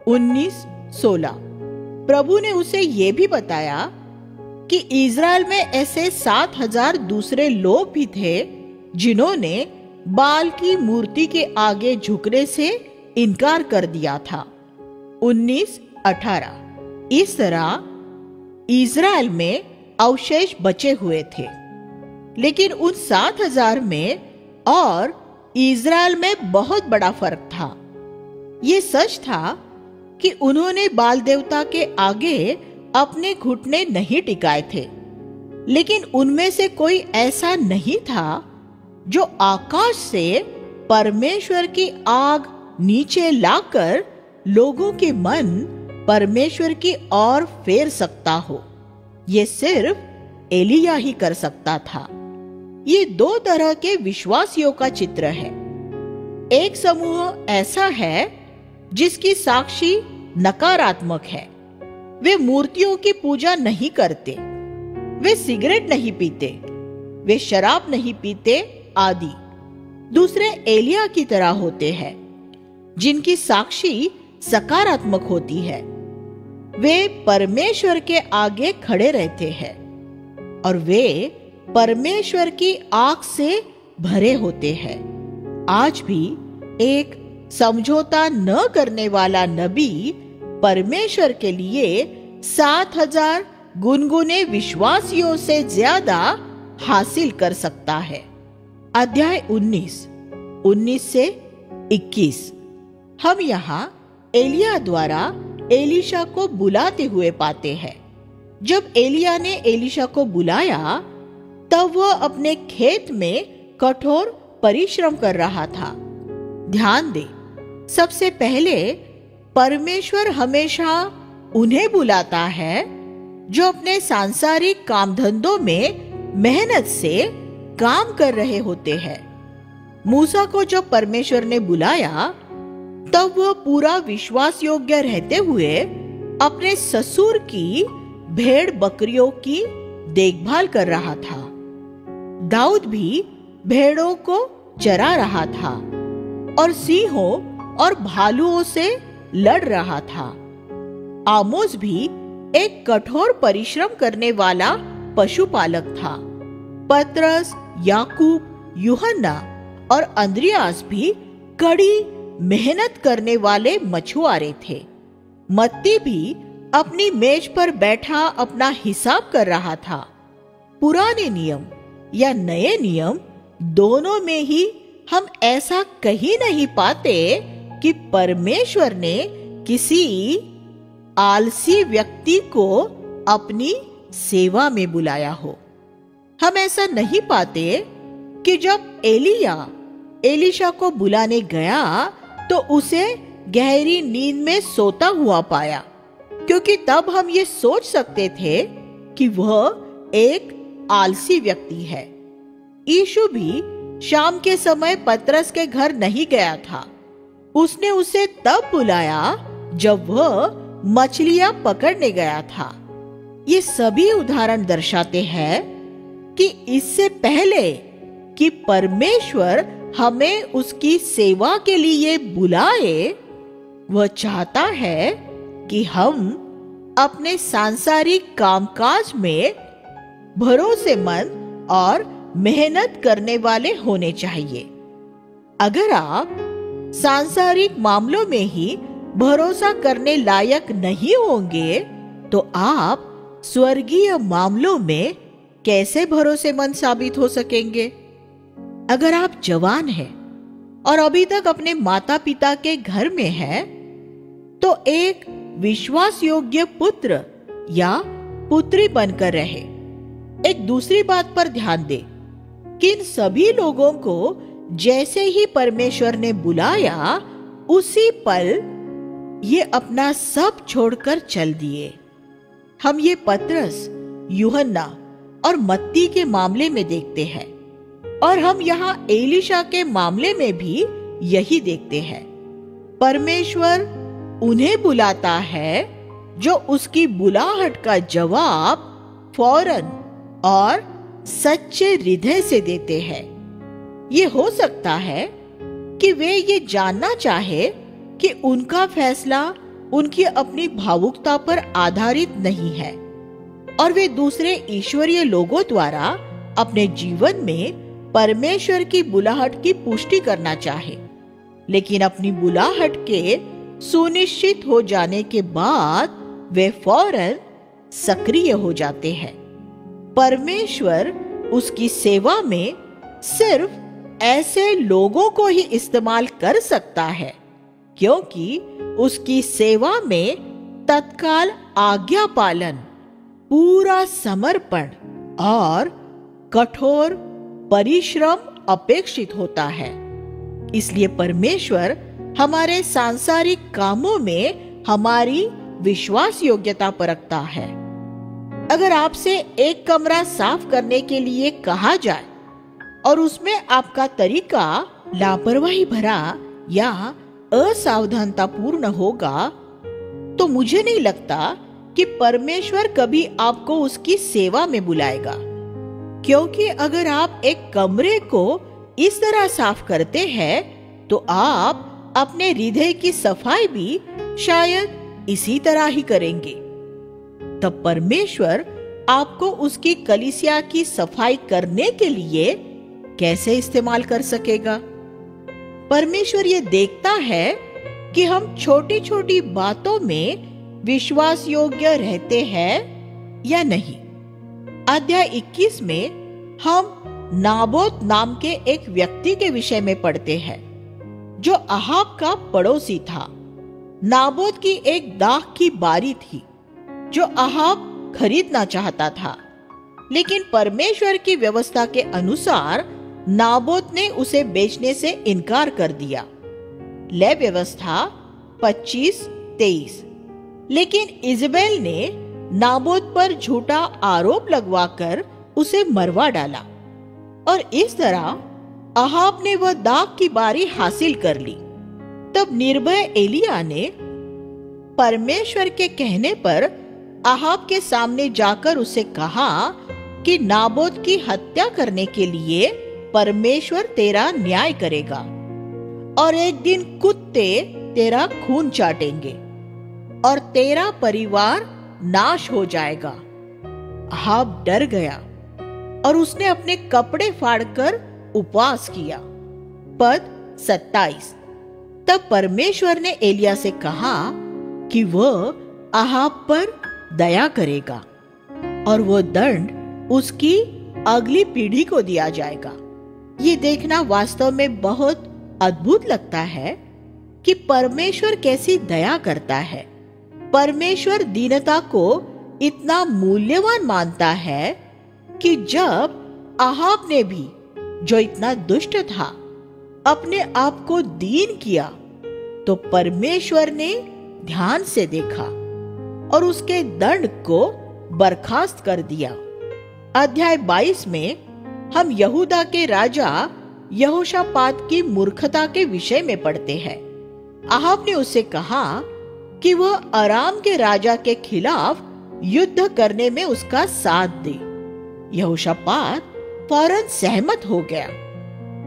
19:16। प्रभु ने उसे ये भी बताया कि इज़राइल में ऐसे 7,000 दूसरे लोग भी थे जिन्होंने बाल की मूर्ति के आगे झुकने से इनकार कर दिया था। 19:18। इस तरह इज़राइल में अवशेष बचे हुए थे, लेकिन उन 7,000 में और इज़राइल में बहुत बड़ा फर्क था। ये सच था कि उन्होंने बाल देवता के आगे अपने घुटने नहीं टिकाए थे, लेकिन उनमें से कोई ऐसा नहीं था जो आकाश से परमेश्वर की आग नीचे लाकर लोगों के मन परमेश्वर की ओर फेर सकता हो। ये सिर्फ एलिया ही कर सकता था। ये दो तरह के विश्वासियों का चित्र है। एक समूह ऐसा है जिसकी साक्षी नकारात्मक है। वे मूर्तियों की पूजा नहीं करते, वे सिगरेट नहीं पीते, वे शराब नहीं पीते आदि। दूसरे एलिया की तरह होते हैं जिनकी साक्षी सकारात्मक होती है। वे परमेश्वर के आगे खड़े रहते हैं और वे परमेश्वर की आग से भरे होते हैं। आज भी एक समझौता न करने वाला नबी परमेश्वर के लिए 7,000 गुनगुने विश्वासियों से ज्यादा हासिल कर सकता है। अध्याय 19 से 21। हम यहाँ एलिया द्वारा एलीशा को बुलाते हुए पाते हैं। जब एलिया ने एलीशा को बुलाया तब वह अपने खेत में कठोर परिश्रम कर रहा था। ध्यान दे, सबसे पहले परमेश्वर हमेशा उन्हें बुलाता है जो अपने सांसारिक काम धंधों में मेहनत से काम कर रहे होते हैं। मूसा को जब परमेश्वर ने बुलाया तब वह पूरा विश्वास योग्य रहते हुए अपने ससुर की भेड़ बकरियों की देखभाल कर रहा था। दाऊद भी भेड़ों को चरा रहा था और सिंहों और भालुओं से लड़ रहा था। आमोस भी एक कठोर परिश्रम करने वाला पशुपालक था। पतरस, याकूब, यूहन्ना और अंद्रियास भी कड़ी मेहनत करने वाले मछुआरे थे। मत्ती भी अपनी मेज पर बैठा अपना हिसाब कर रहा था। पुराने नियम या नए नियम दोनों में ही हम ऐसा कहीं नहीं पाते कि परमेश्वर ने किसी आलसी व्यक्ति को अपनी सेवा में बुलाया हो। हम ऐसा नहीं पाते कि जब एलिया एलीशा को बुलाने गया तो उसे गहरी नींद में सोता हुआ पाया, क्योंकि तब हम ये सोच सकते थे कि वह एक आलसी व्यक्ति है। यीशु भी शाम के समय पतरस के घर नहीं गया था। उसने उसे तब बुलाया जब वह मछलियां पकड़ने गया था। ये सभी उदाहरण दर्शाते हैं कि इससे पहले कि परमेश्वर हमें उसकी सेवा के लिए बुलाए, वह चाहता है कि हम अपने सांसारिक कामकाज में भरोसेमंद और मेहनत करने वाले होने चाहिए। अगर आप सांसारिक मामलों में ही भरोसा करने लायक नहीं होंगे तो आप स्वर्गीय मामलों में कैसे भरोसेमंद साबित हो सकेंगे? अगर आप जवान हैं और अभी तक अपने माता पिता के घर में हैं, तो एक विश्वास योग्य पुत्र या पुत्री बनकर रहे। एक दूसरी बात पर ध्यान दें कि इन सभी लोगों को जैसे ही परमेश्वर ने बुलाया उसी पल ये अपना सब छोड़कर चल दिए। हम ये पतरस, यूहन्ना और मत्ती के मामले में देखते हैं और हम यहाँ एलीशा के मामले में भी यही देखते हैं। परमेश्वर उन्हें बुलाता है जो उसकी बुलाहट का जवाब फौरन और सच्चे हृदय से देते हैं। ये हो सकता है कि वे ये जानना चाहे कि उनका फैसला उनकी अपनी भावुकता पर आधारित नहीं है और वे दूसरे ईश्वरीय लोगों द्वारा अपने जीवन में परमेश्वर की बुलाहट की पुष्टि करना चाहे, लेकिन अपनी बुलाहट के सुनिश्चित हो जाने के बाद वे फौरन सक्रिय हो जाते हैं। परमेश्वर उसकी सेवा में सिर्फ ऐसे लोगों को ही इस्तेमाल कर सकता है क्योंकि उसकी सेवा में तत्काल आज्ञा पालन, पूरा समर्पण और कठोर परिश्रम अपेक्षित होता है। इसलिए परमेश्वर हमारे सांसारिक कामों में हमारी विश्वास योग्यता परखता है। अगर आपसे एक कमरा साफ करने के लिए कहा जाए और उसमें आपका तरीका लापरवाही भरा या असावधानतापूर्ण होगा, तो मुझे नहीं लगता कि परमेश्वर कभी आपको उसकी सेवा में बुलाएगा, क्योंकि अगर आप एक कमरे को इस तरह साफ करते हैं तो आप अपने हृदय की सफाई भी शायद इसी तरह ही करेंगे। तब परमेश्वर आपको उसकी कलीसिया की सफाई करने के लिए कैसे इस्तेमाल कर सकेगा? परमेश्वर ये देखता है कि हम छोटी छोटी बातों में विश्वास योग्य रहते हैं या नहीं। अध्याय 21 में हम नाबोत नाम के एक व्यक्ति के विषय में पढ़ते हैं जो अहाब का पड़ोसी था। नाबोत की एक दाख की बारी थी जो अहाब खरीदना चाहता था, लेकिन परमेश्वर की व्यवस्था के अनुसार नाबोत ने उसे बेचने से इनकार कर दिया। ले व्यवस्था 25-23। लेकिन इजबेल ने नाबोत पर झूठा आरोप लगवाकर उसे मरवा डाला और इस तरह अहाब ने वह दाख की बारी हासिल कर ली। तब निर्भय एलिया ने परमेश्वर के कहने पर अहाब के सामने जाकर उसे कहा कि नाबोत की हत्या करने के लिए परमेश्वर तेरा न्याय करेगा और एक दिन कुत्ते तेरा खून चाटेंगे और तेरा परिवार नाश हो जाएगा। अहाब डर गया और उसने अपने कपड़े फाड़कर उपवास किया। पद 27। तब परमेश्वर ने एलिया से कहा कि वह अहाब पर दया करेगा और वो दंड उसकी अगली पीढ़ी को दिया जाएगा। ये देखना वास्तव में बहुत अद्भुत लगता है कि परमेश्वर कैसी दया करता है। परमेश्वर दीनता को इतना मूल्यवान मानता है कि जब अहाब ने भी, जो इतना दुष्ट था, अपने आप को दीन किया तो परमेश्वर ने ध्यान से देखा और उसके दंड को बर्खास्त कर दिया। अध्याय 22 में हम यहूदा के राजा यहोशापात की मूर्खता के विषय में पढ़ते हैं। अहाब ने उससे कहा कि वह अराम के राजा के खिलाफ युद्ध करने में उसका साथ दे। यहोशापात फौरन सहमत हो गया,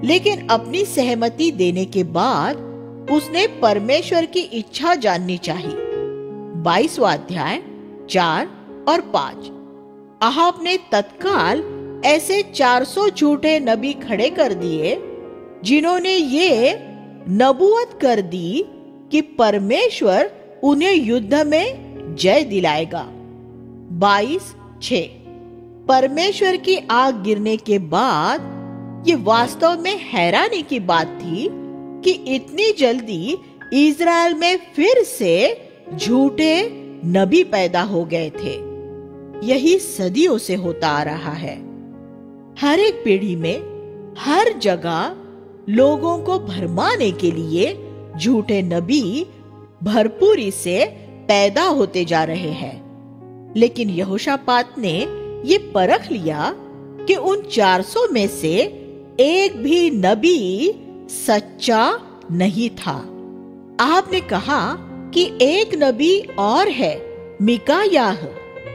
लेकिन अपनी सहमति देने के बाद उसने परमेश्वर की इच्छा जाननी चाहिए। 22वां अध्याय 4 और 5। अहाब ने तत्काल ऐसे 400 झूठे नबी खड़े कर दिए जिन्होंने ये नबूवत कर दी कि परमेश्वर उन्हें युद्ध में जय दिलाएगा। 22:6। परमेश्वर की आग गिरने के बाद ये वास्तव में हैरानी की बात थी कि इतनी जल्दी इज़राइल में फिर से झूठे नबी पैदा हो गए थे। यही सदियों से होता आ रहा है। हर एक पीढ़ी में हर जगह लोगों को भरमाने के लिए झूठे नबी भरपूरी से पैदा होते जा रहे हैं। लेकिन यहोशापात ने ये परख लिया कि उन 400 में से एक भी नबी सच्चा नहीं था। आपने कहा कि एक नबी और है, मिकायाह,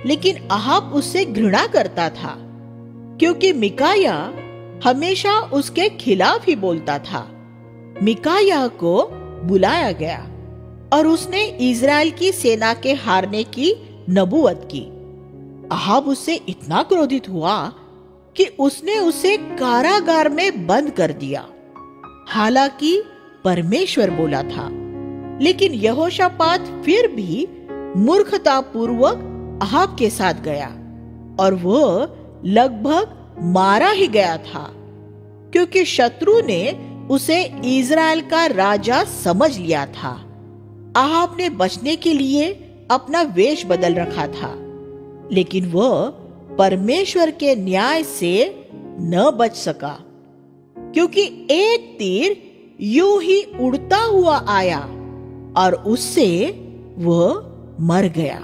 लेकिन अहाब उससे घृणा करता था क्योंकि मिकायाह हमेशा उसके खिलाफ ही बोलता था। मिकायाह को बुलाया गया और उसने इज़राइल की सेना के हारने की नबूवत की। अहाब उससे इतना क्रोधित हुआ कि उसने उसे कारागार में बंद कर दिया। हालांकि परमेश्वर बोला था, लेकिन यहोशापात फिर भी मूर्खतापूर्वक अहाब के साथ गया और वह लगभग मारा ही गया था, क्योंकि शत्रु ने उसे इज़राइल का राजा समझ लिया था। अहाब ने बचने के लिए अपना वेश बदल रखा था, लेकिन वह परमेश्वर के न्याय से न बच सका, क्योंकि एक तीर यूं ही उड़ता हुआ आया और उससे वह मर गया।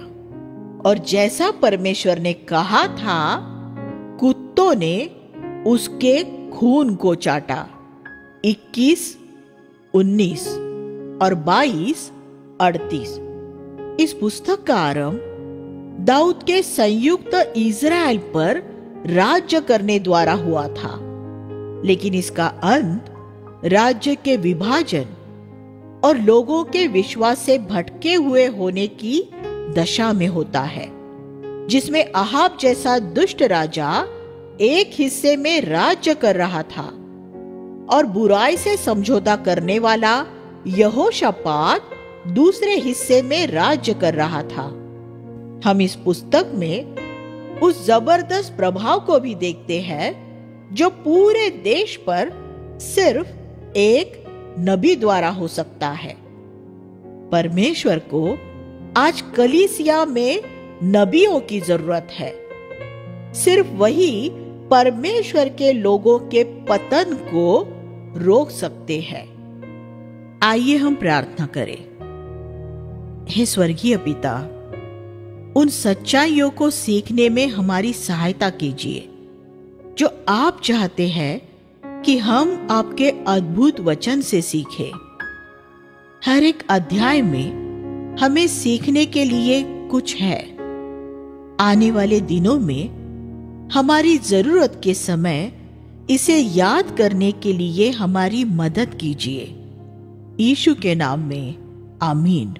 और जैसा परमेश्वर ने कहा था, कुत्तों ने उसके खून को चाटा। 21, 19 और 22, 38। इस पुस्तक का आरंभ दाऊद के संयुक्त इज़राइल पर राज्य करने द्वारा हुआ था, लेकिन इसका अंत राज्य के विभाजन और लोगों के विश्वास से भटके हुए होने की दशा में होता है, जिसमें अहाब जैसा दुष्ट राजा एक हिस्से में राज्य कर रहा था और बुराई से समझौता करने वाला यहोशापात दूसरे हिस्से में राज्य कर रहा था। हम इस पुस्तक में उस जबरदस्त प्रभाव को भी देखते हैं जो पूरे देश पर सिर्फ एक नबी द्वारा हो सकता है। परमेश्वर को आज कलीसिया में नबियों की जरूरत है। सिर्फ वही परमेश्वर के लोगों के पतन को रोक सकते हैं। आइए हम प्रार्थना करें। हे स्वर्गीय पिता, उन सच्चाइयों को सीखने में हमारी सहायता कीजिए जो आप चाहते हैं कि हम आपके अद्भुत वचन से सीखें। हर एक अध्याय में हमें सीखने के लिए कुछ है। आने वाले दिनों में हमारी जरूरत के समय इसे याद करने के लिए हमारी मदद कीजिए। यीशु के नाम में आमीन।